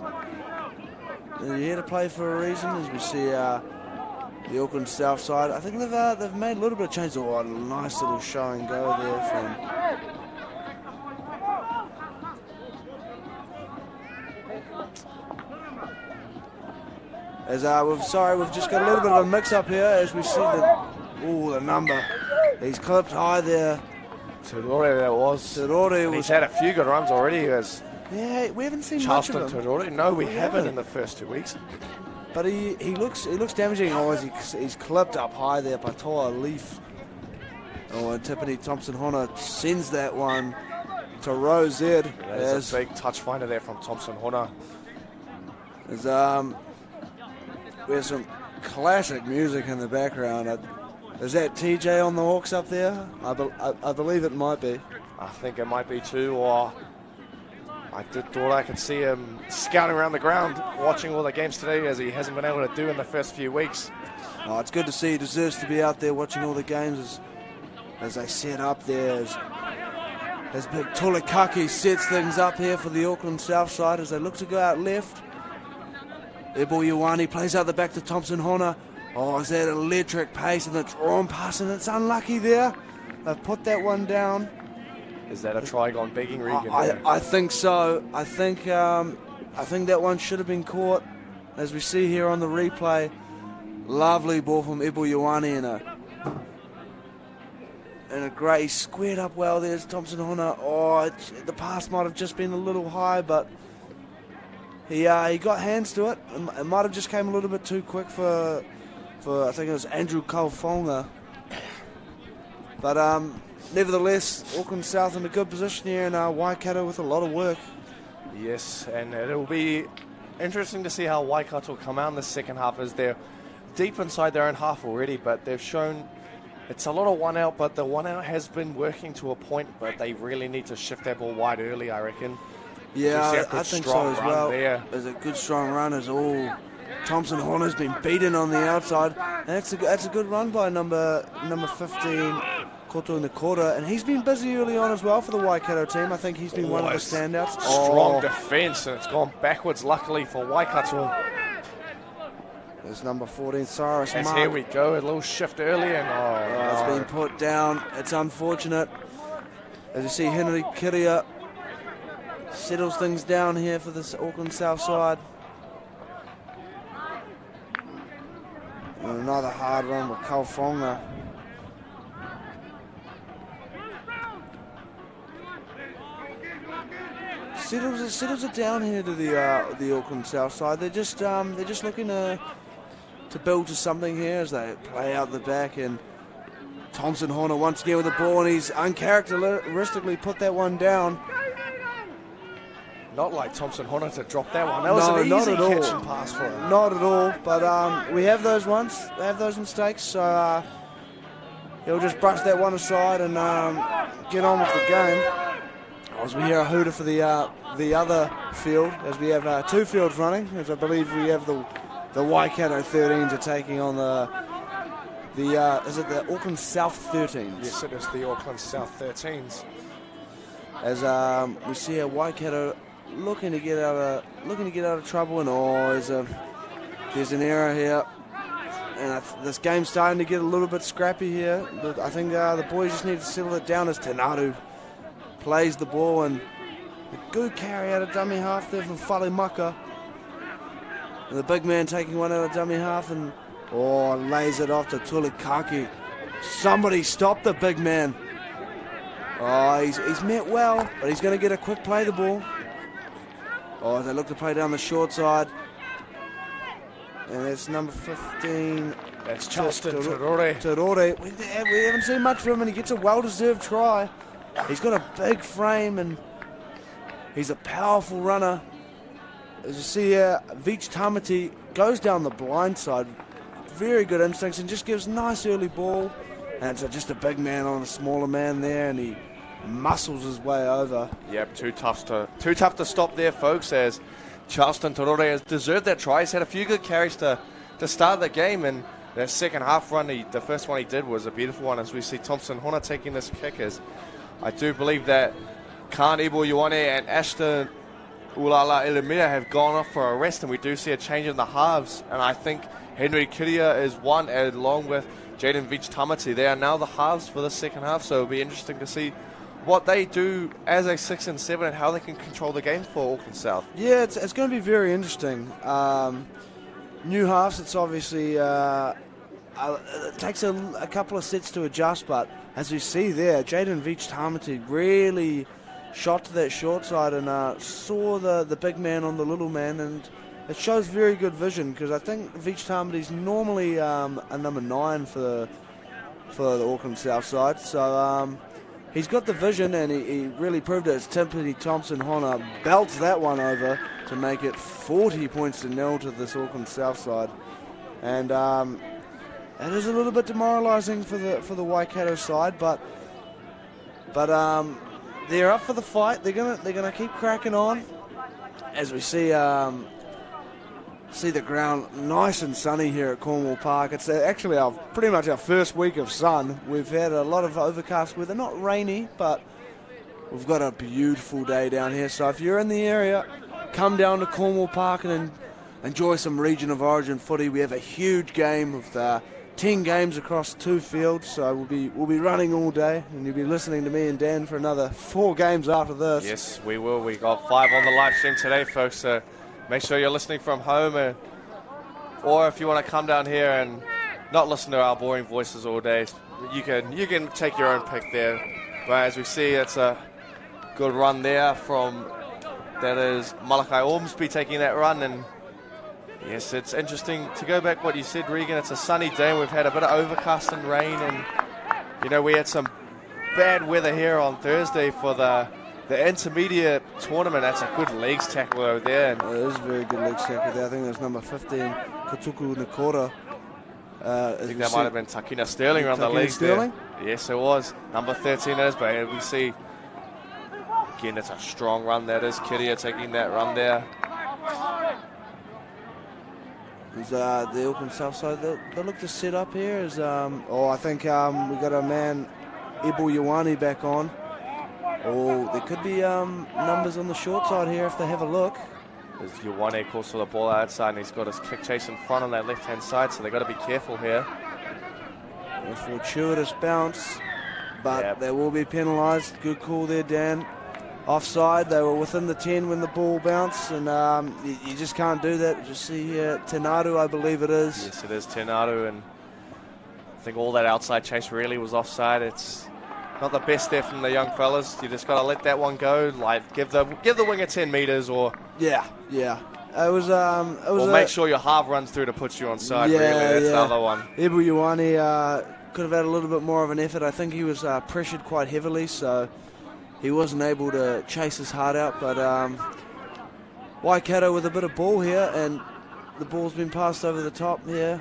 you're here to play for a reason, as we see the Auckland South side. I think they've made a little bit of change. Oh, a nice little show and go there from. As we've just got a little bit of a mix-up here as we see the number. He's clipped high there.
Tudore that was.
Tudore
he's had a few good runs already.
Yeah, we haven't seen
Charleston
much of him.
Tudore. No, we haven't in the first 2 weeks.
But he looks damaging. He's clipped up high there. Patoa Leaf. Oh, and Tiffany Thompson-Hona sends that one to Rose Ed.
There's a big touch finder there from Thompson-Hona.
We have some classic music in the background. Is that TJ on the Hawks up there? I believe it might be.
I think it might be too, or I thought I could see him scouting around the ground, watching all the games today, as he hasn't been able to do in the first few weeks.
Oh, it's good to see. He deserves to be out there watching all the games as they set up there. As Big Tulikaki sets things up here for the Auckland South side as they look to go out left. Ebo Ioane plays out the back to Thompson-Hona. Oh, is that electric pace and the drawn pass, and it's unlucky there. They've put that one down.
Is that a try gone begging, Regan?
I think so. I think that one should have been caught. As we see here on the replay, lovely ball from Ebo Ioane and a great, he squared up well. There's Thompson-Hona. Oh, the pass might have just been a little high, but he got hands to it. It might have just came a little bit too quick for I think it was Andrew Kaufonga. But nevertheless, Auckland South in a good position here, and Waikato with a lot of work.
Yes, and it'll be interesting to see how Waikato come out in the second half, as they're deep inside their own half already, but they've shown it's a lot of one out, but the one out has been working to a point, but they really need to shift that ball wide early, I reckon.
Yeah, I think so as well. There's a good strong run as all. Thompson-Hona's been beaten on the outside. And that's a good run by number 15, Koto Nakota, and he's been busy early on as well for the Waikato team. I think he's been one of the standouts.
Strong defence, and it's gone backwards, luckily for Waikato.
There's number 14, Cyrus Mark.
Here we go, a little shift early, and
it's been put down. It's unfortunate. As you see, Henry Kiria settles things down here for this Auckland South side. And another hard run with Kaufonga. Settles it down here to the Auckland South side. They're just looking to build to something here as they play out the back, and Thompson-Hona once again with the ball, and he's uncharacteristically put that one down.
Not like Thompson Hona to drop that one. That was an easy catch and pass for him.
Not at all, but we have those ones. They have those mistakes, so he'll just brush that one aside and get on with the game. As we hear a hooter for the other field, as we have 2 fields running, as I believe we have the Waikato 13s are taking on is it the Auckland South 13s?
Yes, it is the Auckland South 13s.
As we see a Waikato looking to get out of trouble, and there's an error here, and this game's starting to get a little bit scrappy here. But I think the boys just need to settle it down as Tenaru plays the ball, and a good carry out of dummy half there from Whalemaka. And the big man taking one out of dummy half and lays it off to Tulikaki. Somebody stop the big man. Oh, he's met well, but he's going to get a quick play the ball. Oh, they look to play down the short side. And it's number 15.
That's Charleston Torore.
We haven't seen much from him, and he gets a well-deserved try. He's got a big frame, and he's a powerful runner. As you see here, Veach Tamati goes down the blind side. Very good instincts, and just gives a nice early ball. And it's just a big man on a smaller man there, and he muscles his way over.
Yep, too tough to stop there, folks, as Charleston Torore has deserved that try. He's had a few good carries to start the game, and that second half run, the first one he did was a beautiful one, as we see Thompson Hona taking this kick. As I do believe that Khan Ibo Ioane and Ashton Ulala Ilimia have gone off for a rest, and we do see a change in the halves, and I think Henry Kiria is one, along with Jaden Veach Tamati. They are now the halves for the second half, so it'll be interesting to see what they do as a 6 and 7 and how they can control the game for Auckland South.
Yeah, it's going to be very interesting. New halves, it's obviously it takes a couple of sets to adjust, but as we see there, Jaden Veach Tamati really shot to that short side and saw the big man on the little man, and it shows very good vision, because I think Veach Tamati's normally a number 9 for the Auckland South side, so he's got the vision, and he really proved it as Timpani Thompson Hona belts that one over to make it 40 points to 0 to this Auckland South side. And it is a little bit demoralising for the Waikato side, but they're up for the fight. They're gonna keep cracking on. As we see the ground nice and sunny here at Cornwall Park. It's actually pretty much our first week of sun. We've had a lot of overcast weather, not rainy, but we've got a beautiful day down here. So if you're in the area, come down to Cornwall Park and enjoy some Region of Origin footy. We have a huge game with 10 games across 2 fields, so we'll be running all day, and you'll be listening to me and Dan for another 4 games after this.
Yes, we will. We got 5 on the live stream today, folks, so make sure you're listening from home, or if you want to come down here and not listen to our boring voices all day, you can take your own pick there. But as we see, it's a good run there that is Malakai Ormsby taking that run. And yes, it's interesting to go back what you said, Regan. It's a sunny day, and we've had a bit of overcast and rain, and we had some bad weather here on Thursday for the intermediate tournament. That's a good legs tackle over there. And
it is a very good legs tackle there. I think that's number 15, Kutuku Nakora.
I think that might have been Takina Sterling on the legs there. Yes, it was. Number 13 is, but we see, again, it's a strong run. That is Kiria taking that run there.
The Auckland South side, they look to set up here. I think we got our man Ibu Ioane back on. There could be numbers on the short side here if they have a look.
As Ioane calls for the ball outside, and he's got his kick chase in front on that left-hand side, so they've got to be careful here.
A fortuitous bounce, but they will be penalised. Good call there, Dan. Offside, they were within the 10 when the ball bounced, and you just can't do that. Just see here, Tenaru, I believe it is.
Yes, it is Tenaru, and I think all that outside chase really was offside. It's not the best there from the young fellas. You just got to let that one go. Like give the winger 10 metres, or
yeah. It was.
Or make sure your half runs through to put you on side. Really, that's the other one.
Ibu Ioane could have had a little bit more of an effort. I think he was pressured quite heavily, so he wasn't able to chase his heart out. But Waikato with a bit of ball here, and the ball's been passed over the top here.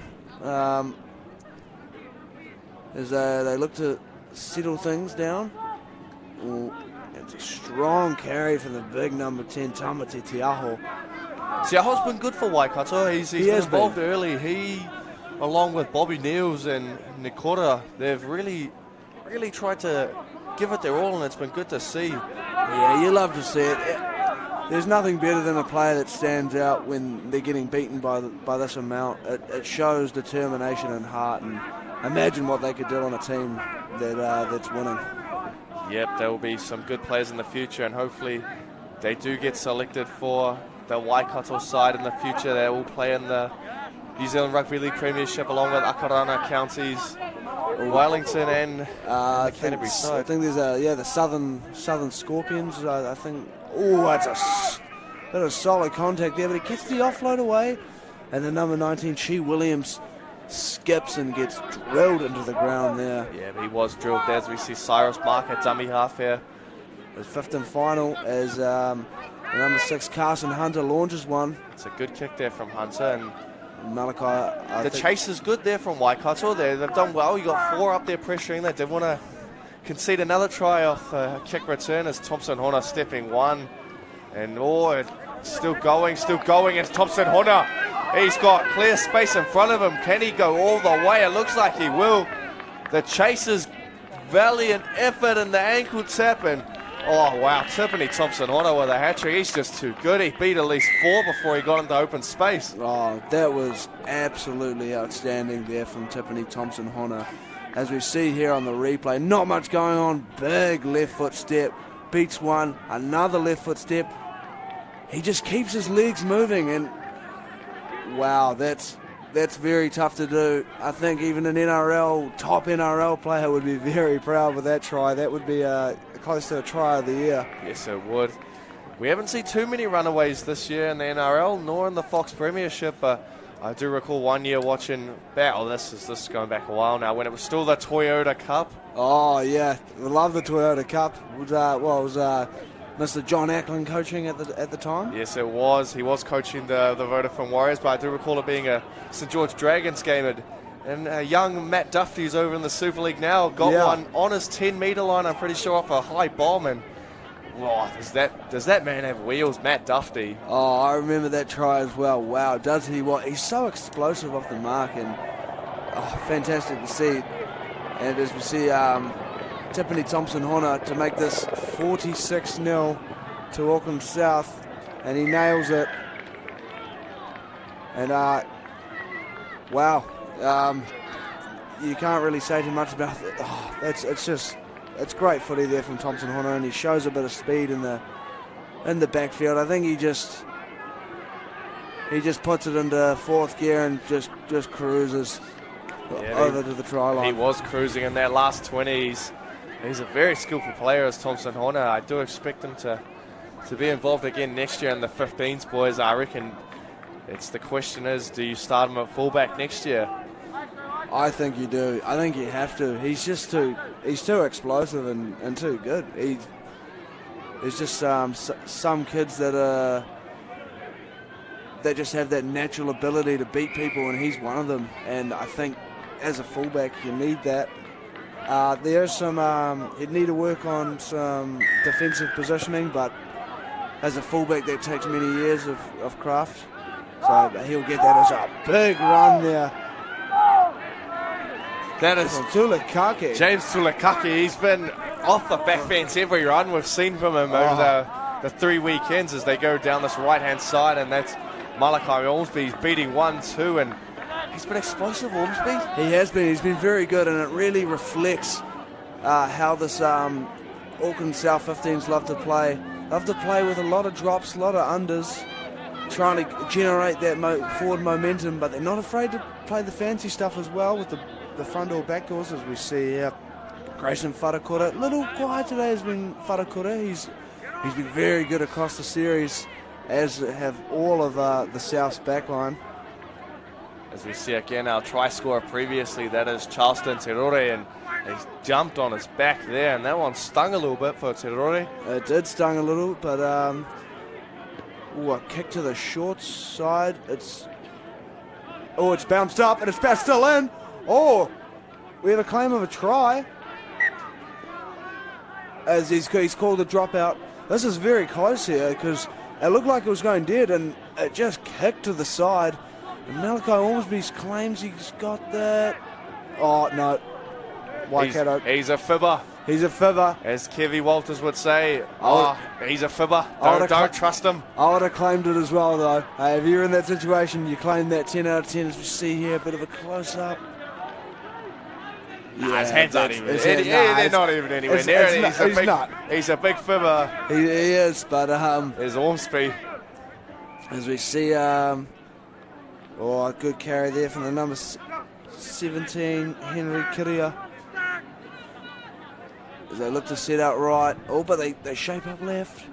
As they look to settle things down. Ooh, it's a strong carry from the big number 10, Tamati Tiaho.
Tiaho's been good for Waikato. He's been involved early. He, along with Bobby Niels and Nikora, they've really tried to give it their all, and it's been good to see.
Yeah, you love to see it. There's nothing better than a player that stands out when they're getting beaten by this amount. It shows determination and heart, and imagine what they could do on a team that's winning.
Yep, there will be some good players in the future, and hopefully they do get selected for the Waikato side in the future. They will play in the New Zealand Rugby League Premiership along with Akarana counties, Wellington, and the Canterbury side.
I think there's the Southern Scorpions. I think. Oh, that's a bit of solid contact there, but he gets the offload away, and the number 19, Chi Williams, skips and gets drilled into the ground there.
Yeah, but he was drilled there, as we see Cyrus Mark at dummy half here.
His fifth and final as the number 6, Carson Hunter, launches one.
It's a good kick there from Hunter, and
Malachi.
The chase is good there from Waikato. They've done well. You got 4 up there pressuring. They did want to concede another try off a kick return as Thompson Hona stepping one. And it's still going. It's Thompson Hona. He's got clear space in front of him. Can he go all the way? It looks like he will. The chase is valiant effort and the ankle tap. And oh wow, Tiffany Thompson Hona with a hat trick. He's just too good. He beat at least 4 before he got into open space.
Oh, that was absolutely outstanding there from Tiffany Thompson Hona. As we see here on the replay, not much going on. Big left foot step, beats one, another left foot step. He just keeps his legs moving, and wow, that's very tough to do. I think even an top NRL player would be very proud with that try. That would be close to a try of the year.
Yes, it would. We haven't seen too many runaways this year in the NRL, nor in the Fox Premiership, but I do recall one year watching back. Oh, this is going back a while now, when it was still the Toyota Cup.
Oh yeah, we love the Toyota Cup. It was Mr. John Ackland coaching at the time.
Yes, it was. He was coaching the Vodafone Warriors, but I do recall it being a St George Dragons game. And young Matt Duffy, who's over in the Super League now, got one on his 10-metre line. I'm pretty sure off a high bomb. And oh, does that man have wheels, Matt Duffy?
Oh, I remember that try as well. Wow, does he what? He's so explosive off the mark, and fantastic to see. And as we see Tiffany Thompson Hona to make this 46-0 to Auckland South, and he nails it. And wow, you can't really say too much about it. Oh, it's great footy there from Thompson Hona, and he shows a bit of speed in the backfield. I think he just puts it into fourth gear and just cruises over to the try line.
He was cruising in that last 20s. He's a very skillful player as Thompson Hona. I do expect him to be involved again next year in the 15s, boys. I reckon the question is, do you start him at fullback next year?
I think you do. I think you have to. He's too explosive and too good. There's just some kids that just have that natural ability to beat people, and he's one of them. And I think as a fullback, you need that. There's some he'd need to work on some defensive positioning, but as a fullback, that takes many years of craft. So he'll get that as a big run there.
That is
Tulakake.
James Tulakake. He's been off the back fence every run we've seen from him over the 3 weekends as they go down this right-hand side, and that's Malachi Ormsby. He's beating 1-2, and he's been explosive, Ormsby.
He has been. He's been very good, and it really reflects how this Auckland South 15s love to play. Love to play with a lot of drops, a lot of unders, trying to generate that forward momentum, but they're not afraid to play the fancy stuff as well with the front door, back doors, as we see here. Grayson Wharakura, a little quiet today has been Wharakura. He's been very good across the series, as have all of the South's backline.
As we see again, our try scorer previously, that is Charleston Terore, and he's jumped on his back there, and that one stung a little bit for Terore.
It did stung a little, but Ooh, a kick to the short side. It's bounced up and it's still in. Oh, we have a claim of a try. As he's called a dropout. This is very close here because it looked like it was going dead and it just kicked to the side. And Malachi Ormsby claims he's got that. Oh, no. Waikato.
He's a fibber.
He's a fibber.
As Kevy Walters would say, he's a fibber. Don't trust him.
I would have claimed it as well, though. Hey, if you're in that situation, you claim that 10 out of 10. As we see here, a bit of a close-up.
Yeah, his hands aren't even. They're not even anywhere near. He's a big fibber.
He is, but
there's Ormsby.
As we see, a good carry there from the number 17, Henry Kiria. As they look to set out right. Oh, but they shape up left.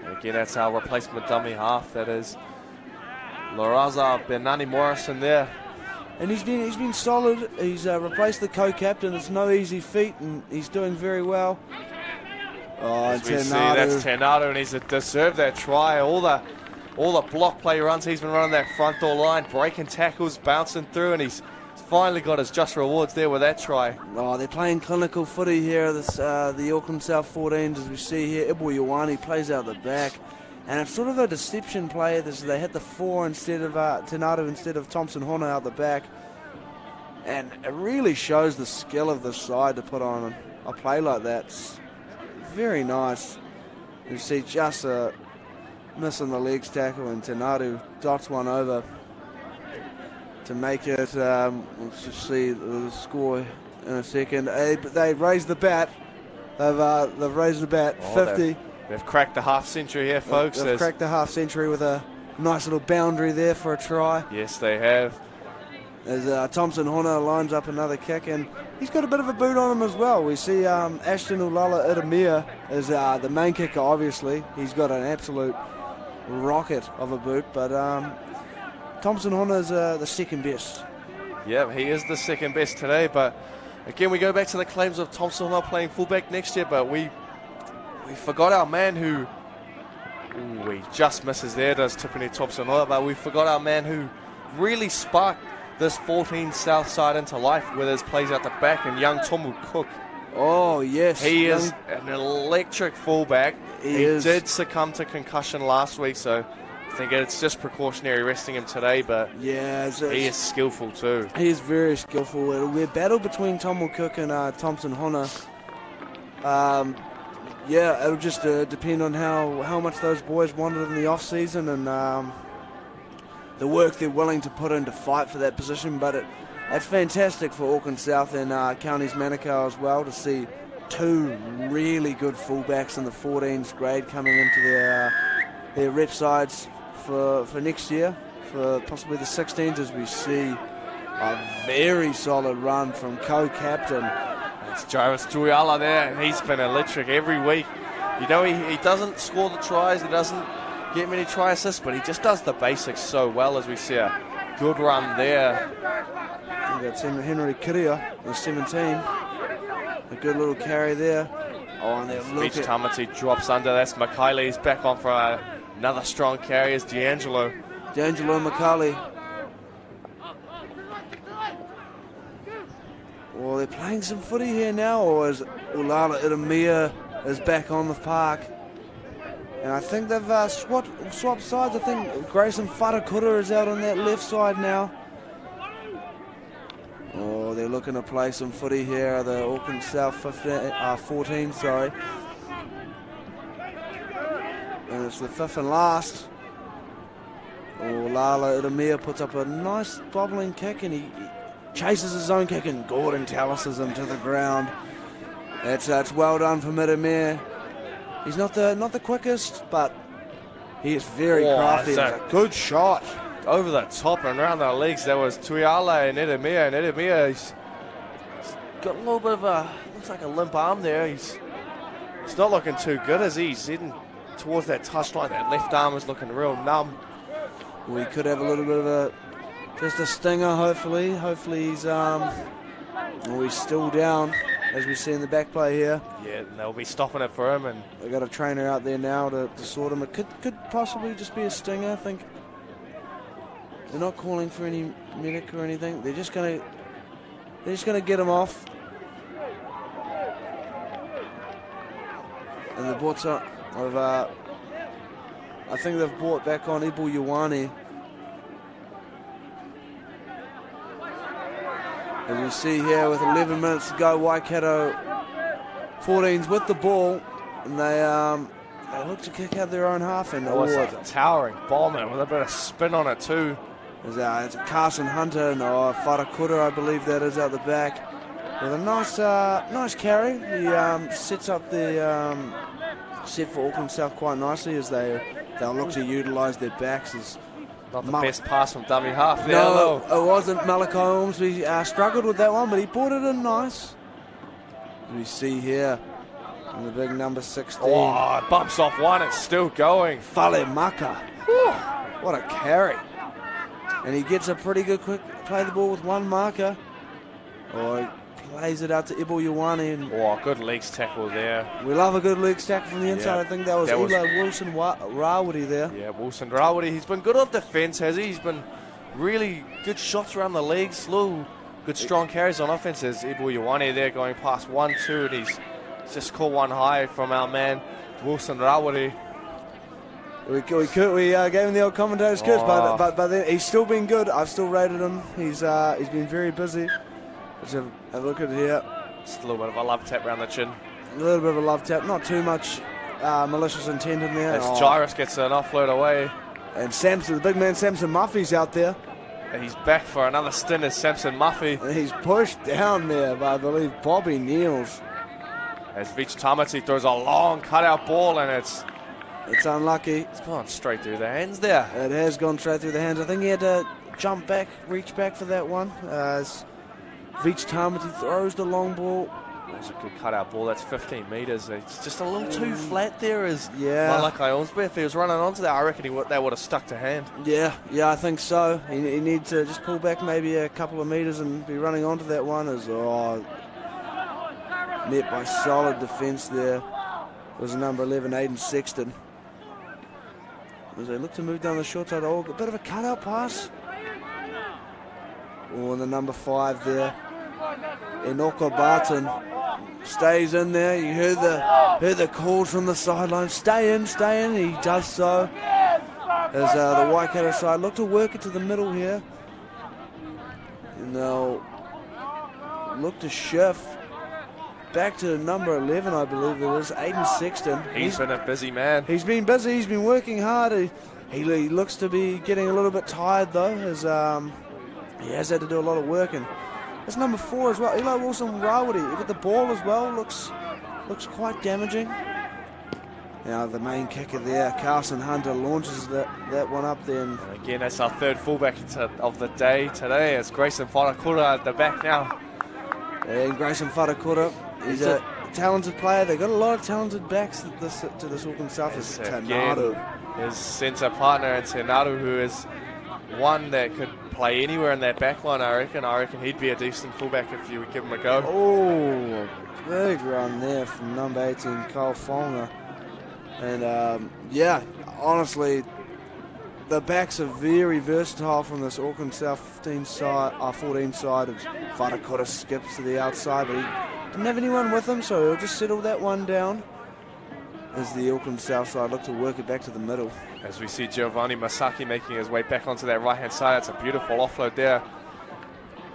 Again, that's our replacement dummy half. That is Loraza Bernani Morrison there.
And he's been solid. He's replaced the co-captain. It's no easy feat, and he's doing very well. Oh,
as we see, that's Ternado, and he's deserved that try. All the block play runs he's been running that front door line, breaking tackles, bouncing through, and he's finally got his just rewards there with that try.
Oh, they're playing clinical footy here. The Auckland South 14s, as we see here. Ibu Ioane plays out the back. And it's sort of a deception play. They hit the 4 instead of Ternado instead of Thompson Hona out the back. And it really shows the skill of this side to put on a play like that. It's very nice. You see just a miss on the legs tackle, and Ternado dots one over to make it. Let's just see the score in a second. They raised the bat. They've raised the bat. 50.
They've cracked the half century here, folks.
They've cracked the half century with a nice little boundary there for a try.
Yes, they have.
As Thompson Hona lines up another kick, and he's got a bit of a boot on him as well. We see Ashton Ulala Itamia is the main kicker, obviously. He's got an absolute rocket of a boot, but Thompson Hona is the second best.
Yeah, he is the second best today, but again, we go back to the claims of Thompson Hona playing fullback next year, but we forgot our man who... Ooh, he just misses there, does Tiffany Thompson Hona, but we forgot our man who really sparked this 14 South side into life with his plays out the back, and young Tomu Cook.
Oh, yes.
He is an electric fullback. He did succumb to concussion last week, so I think it's just precautionary resting him today, but
yeah,
he is skillful too.
He is very skillful. It'll be a battle between Tomu Cook and Thompson Hona. Yeah, it'll just depend on how much those boys wanted in the off-season and the work they're willing to put in to fight for that position. But it's fantastic for Auckland South and Counties Manukau as well to see two really good fullbacks in the 14s grade coming into their rep sides for next year, for possibly the 16s, as we see a very solid run from co-captain.
It's Jarvis Tuiala there, and he's been electric every week. You know, he doesn't score the tries, he doesn't get many try assists, but he just does the basics so well, as we see a good run there.
I think that's Henry Kiria, the 17. A good little carry there. Oh, and then
Beach Tamati drops under. That's Makai. He's back on for another strong carry as D'Angelo
Macaulay. Well, they're playing some footy here now, or is Ulala Itamia is back on the park? And I think they've swapped sides. I think Grayson Wharakura is out on that left side now. Oh, they're looking to play some footy here, the Auckland South 14, sorry. And it's the fifth and last. Oh, Lala Itamia puts up a nice bobbling kick, and he chases his own kick, and Gordon taluses him to the ground. It's well done for Itamia. He's not the quickest, but he is very crafty. A good shot.
Over the top and around the legs, there was Tuiala and Itamia, he's got a little bit of looks like a limp arm there. He's not looking too good as he's heading towards that touchline. That left arm is looking real numb.
We could have a little bit of just a stinger, hopefully. Hopefully he's still down. as we see in the back play here.
Yeah, and they'll be stopping it for him. And
They've got a trainer out there now to sort him. It could possibly just be a stinger, I think. They're not calling for any medic or anything. They're just gonna get him off. And they brought some of I think they've brought back on Ibu Ioane. As you see here, with 11 minutes to go, Waikato 14's with the ball, and they look to kick out their own half. And
it's a towering bomb with a bit of spin on it too.
It's Carson Hunter and Wharakura, I believe that is, out the back. With a nice carry. He sets up the set for Auckland South quite nicely, as they'll look to utilise their backs. As
not the best pass from dummy half there.
No, it wasn't. Malachi Ormsby struggled with that one, but he brought it in nice. As we see here, in the big number 16.
Oh, it bumps off one. It's still going.
Fale Maka. What a carry. And he gets a pretty good quick play the ball with one marker. He plays it out to Ibu Ioane. And
good legs tackle there.
we love a good legs tackle from the inside.
Yeah.
I think that was Eli Wilson Rawadi there.
Yeah, Wilson Rawadi. He's been good on defence, has he? He's been really good shots around the legs. Good strong carries on offense. There's Ibu Ioane there going past 1-2, and he's just caught one high from our man Wilson Rawadi.
We gave him the old commentator's curse, but then he's still been good. I've still rated him. He's been very busy. Let's have a look at it here.
Just a little bit of a love tap around the chin.
A little bit of a love tap, not too much malicious intent in there.
As Jairus gets an offload away.
And Samson, the big man Samson Muffy's out there.
And he's back for another stint as Samson Muffy.
And he's pushed down there by, I believe, Bobby Niels.
As Vich Tamati throws a long cutout ball, and it's
unlucky.
It's gone straight through the hands there.
It has gone straight through the hands. I think he had to jump back, reach back for that one. As Vich Tamati throws the long ball.
That's a good cutout ball. That's 15 metres. It's just a little too flat there.
Yeah.
Malachi Ormsby, if he was running onto that, I reckon that would have stuck to hand.
Yeah, I think so. He needs to just pull back maybe a couple of metres and be running onto that one. Met by solid defence there. Was number 11, Aiden Sexton. As they look to move down the short side, a bit of a cutout pass. The number 5 there, Enoko Barton, stays in there. You heard the calls from the sideline. Stay in. He does so. As the Waikato side look to work it to the middle here, and they'll look to shift back to number 11, I believe it is, Aiden Sexton.
He's been a busy man.
He's been busy. He's been working hard. He looks to be getting a little bit tired though, as he has had to do a lot of work. And that's number 4 as well, Eli Wilson Rawadi with the ball as well. Looks quite damaging. Now the main kicker there, Carson Hunter, launches that one up there. And
again, that's our third fullback of the day today. It's Grayson Wharakura at the back now.
And Grayson Wharakura, he's a talented player. They've got a lot of talented backs to this Auckland South. Is Tanadu.
His centre partner in Tanadu, who is one that could play anywhere in that back line, I reckon. I reckon he'd be a decent fullback if you would give him a go.
Oh, a big run there from number 18, Kyle Fonga. And honestly, the backs are very versatile from this Auckland South 14 side. As Wharakura skips to the outside, but he didn't have anyone with him, so he'll just settle that one down. As the Auckland South side look to work it back to the middle.
As we see Giovanni Masaki making his way back onto that right-hand side. That's a beautiful offload there.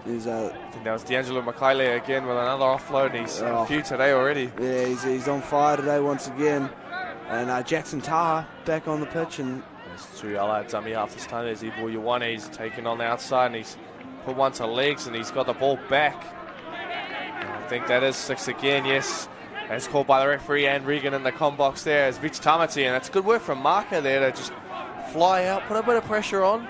That was D'Angelo Makaile again with another offload. He's a few today already.
Yeah, he's on fire today once again. And Jackson Taha back on the pitch. And
there's Tuiala dummy half this time. There's Ibu Ioane. He's taken on the outside, and he's put one to legs, and he's got the ball back. And I think that is 6 again, yes. As called by the referee and Regan in the com box there as Vich Tamati, and it's good work from Marker there to just fly out, put a bit of pressure on.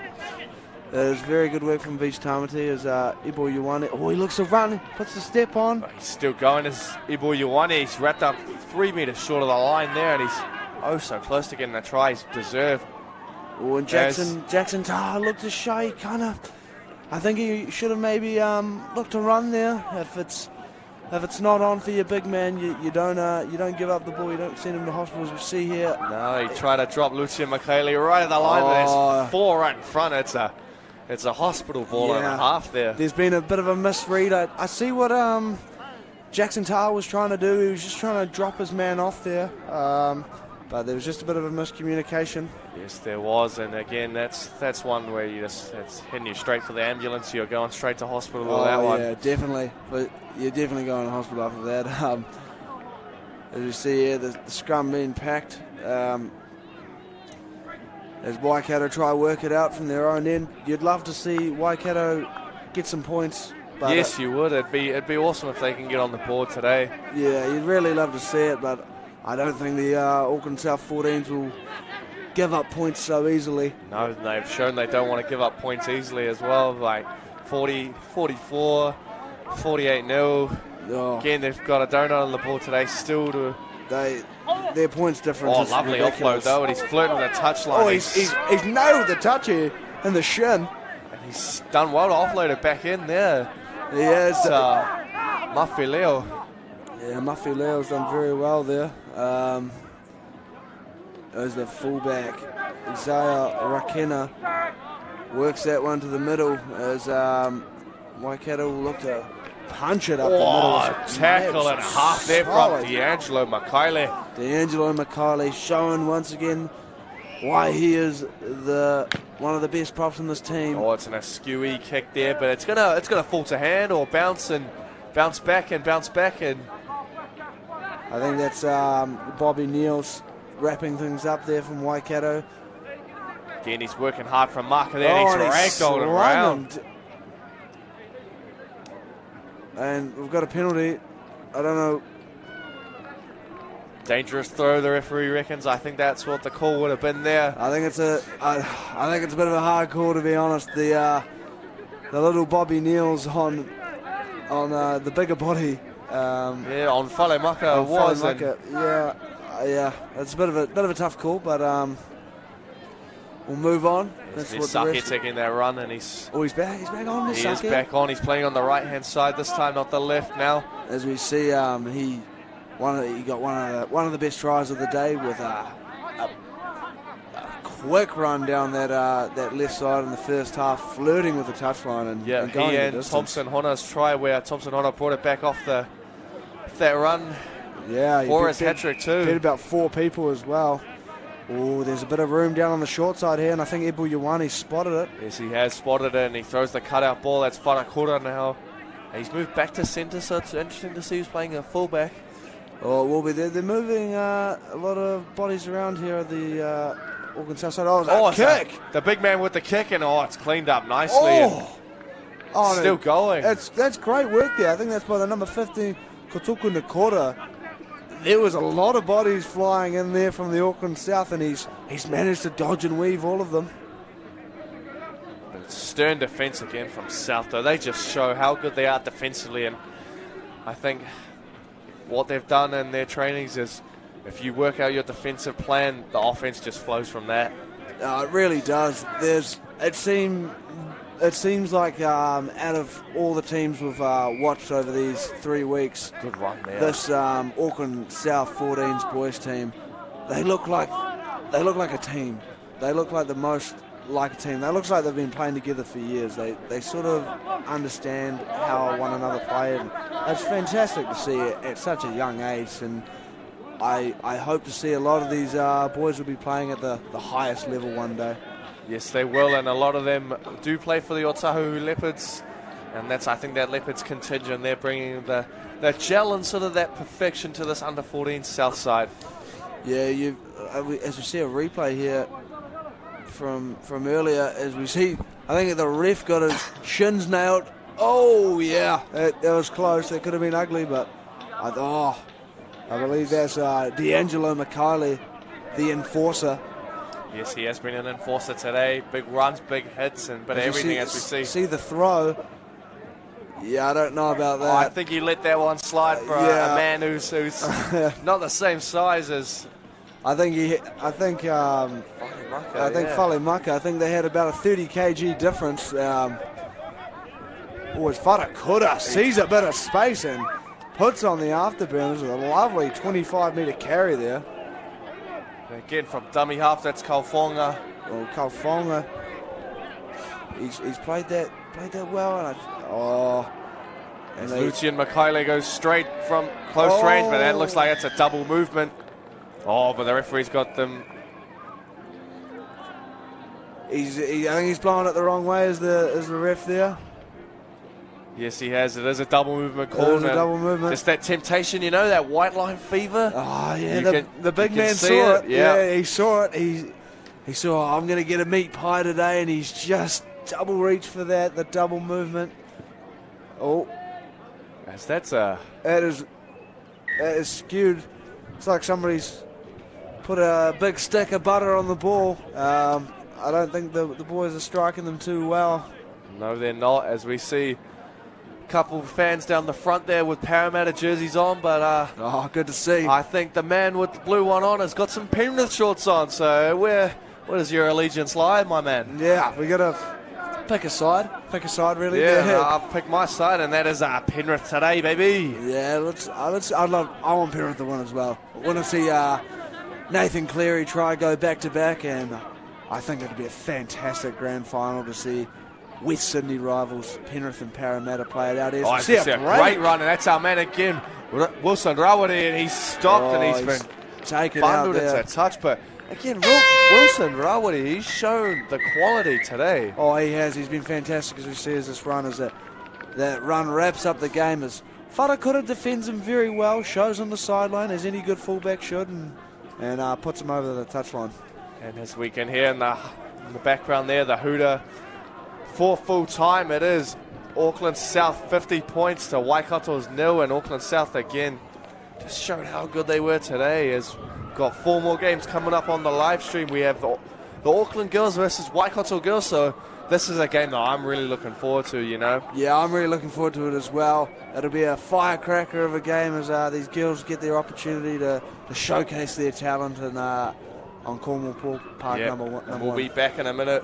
It was very good work from Vich Tamati as Ibu Ioane. Oh, he looks to run, puts the step on.
But he's still going as Ibu Ioane. He's wrapped up 3 metres short of the line there, and he's so close to getting the try he's deserved.
Oh, and Jackson Taha looked to shy, I think he should have maybe looked to run there. If it's if it's not on for your big man, you don't give up the ball. You don't send him to hospital, as we see here.
No, he tried to drop Lucian McKaylee right at the line, but there's 4 right in front. It's a hospital ball and a half there.
There's been a bit of a misread. I see what Jackson Tarr was trying to do. He was just trying to drop his man off there. But there was just a bit of a miscommunication.
Yes, there was, and again, that's one where it's heading you straight for the ambulance. You're going straight to hospital with that one.
Yeah, definitely. But you're definitely going to hospital after that. As you see here, the scrum being packed. As Waikato try to work it out from their own end, you'd love to see Waikato get some points. But
yes, you would. It'd be awesome if they can get on the board today.
Yeah, you'd really love to see it, but I don't think the Auckland South 14s will give up points so easily.
No, they've shown they don't want to give up points easily as well. Like 40, 44, 48-0.
Oh.
Again, they've got a donut on the board today still to...
Their points difference is
lovely
ridiculous.
offload though, and he's flirting with the touchline.
Oh, he's nailed the touch here in the shin.
And he's done well to offload it back in there.
He has.
Muffy Leo.
Yeah, Muffy Leo's done very well there. As the fullback, Isaiah Rakena works that one to the middle as Waikato will look to punch it up the middle.
Tackle and half there from D'Angelo McKaylee.
D'Angelo McKaylee showing once again why he is one of the best props in this team.
Oh, it's an askewy kick there, but it's gonna fall to hand or bounce back. And
I think that's Bobby Neals wrapping things up there from Waikato.
Again, he's working hard from Marker there. He's ragdolled him around.
And we've got a penalty. I don't know.
Dangerous throw, the referee reckons. I think that's what the call would have been there.
I think it's a bit of a hard call, to be honest. The little Bobby Neals on the bigger body.
On Whalemaka was.
Yeah, it's a bit of a tough call, but we'll move on.
Misaki taking that run, and he's
back. He's back on.
He is back on. He's playing on the right hand side this time, not the left now.
As we see, he got one of the best tries of the day with a quick run down that left side in the first half, flirting with the touchline and going
he and Thompson Hona's try where Thompson Hona brought it back off that run.
Yeah,
for his hat trick too.
Beat about 4 people as well. Oh, there's a bit of room down on the short side here, and I think Ibu Ioane spotted it.
Yes, he has spotted it, and he throws the cutout ball. That's Whanakura now. He's moved back to centre, so it's interesting to see who's playing a fullback.
Oh, it will be. They're moving a lot of bodies around here at the Auckland South side. Oh, it's a kick!
The big man with the kick, and it's cleaned up nicely. Still going.
That's great work there. I think that's by the number 15, Kotuku Nakora. There was a lot of bodies flying in there from the Auckland South, and he's managed to dodge and weave all of them.
But stern defence again from South, though. They just show how good they are defensively, and I think what they've done in their trainings is if you work out your defensive plan, the offense just flows from that.
It really does. It seems like out of all the teams we've watched over these 3 weeks,
good run there.
This Auckland South 14s boys team, they look like a team. They look like the most like a team. They look like they've been playing together for years. They sort of understand how one another play, and it's fantastic to see it at such a young age. And I hope to see a lot of these boys will be playing at the highest level one day.
Yes, they will, and a lot of them do play for the Otahu Leopards, and I think that Leopards contingent. They're bringing the gel and sort of that perfection to this under-14 South side.
Yeah, as we see a replay here from earlier, as we see, I think the ref got his shins nailed. Oh yeah, that was close. That could have been ugly, but I believe that's D'Angelo McKaylee, the enforcer.
Yes, he has been an enforcer today. Big runs, big hits, but everything as we see.
See the throw. Yeah, I don't know about that.
I think he let that one slide for a man who's not the same size as.
I think Whalemaka. I think they had about a 30 kg difference. It's Wharakura sees a bit of space and puts on the afterburners with a lovely 25-metre carry there.
Again from dummy half, that's Kalfonga.
Well, Kalfonga, he's played that well. And
Lucian Makaile goes straight from close range, but that looks like it's a double movement. Oh, but the referee's got them.
I think he's blowing it the wrong way as the ref there.
Yes, he has. It is a double movement call.
It is a double movement.
Just that temptation, that white line fever.
Oh, yeah, the big man saw it. Yeah, he saw it. He saw, I'm going to get a meat pie today, and he's just double reached for that, the double movement. Oh.
That
is skewed. It's like somebody's put a big stick of butter on the ball. I don't think the boys are striking them too well.
No, they're not, as we see a couple of fans down the front there with Parramatta jerseys on, but
good to see.
I think the man with the blue one on has got some Penrith shorts on, so where does your allegiance lie, my man?
Yeah, we got to pick a side really.
Yeah, I'll pick my side, and that is Penrith today, baby.
Yeah, I want Penrith to win as well. I want to see Nathan Cleary try go back-to-back, and I think it'd be a fantastic grand final to see West Sydney rivals Penrith and Parramatta play it out here.
It's a great run, and that's our man again, Wilson Rawati, and he's stopped, and he's been
taken
bundled
out there.
into touch, but again, Wilson Rawati, he's shown the quality today.
Oh, he has. He's been fantastic, as we see as this run, as that run wraps up the game. As Wharakura defends him very well, shows on the sideline, as any good fullback should, and puts him over the touchline.
And as we can hear in the background there, the hooter for full time, it is Auckland South 50 points to Waikato's 0, and Auckland South again just showed how good they were today. As we've got 4 more games coming up on the live stream. We have the Auckland girls versus Waikato girls, so this is a game that I'm really looking forward to,
Yeah, I'm really looking forward to it as well. It'll be a firecracker of a game as these girls get their opportunity to showcase their talent and on Cornwall Park.
Yep.
number
We'll
one.
be back in a minute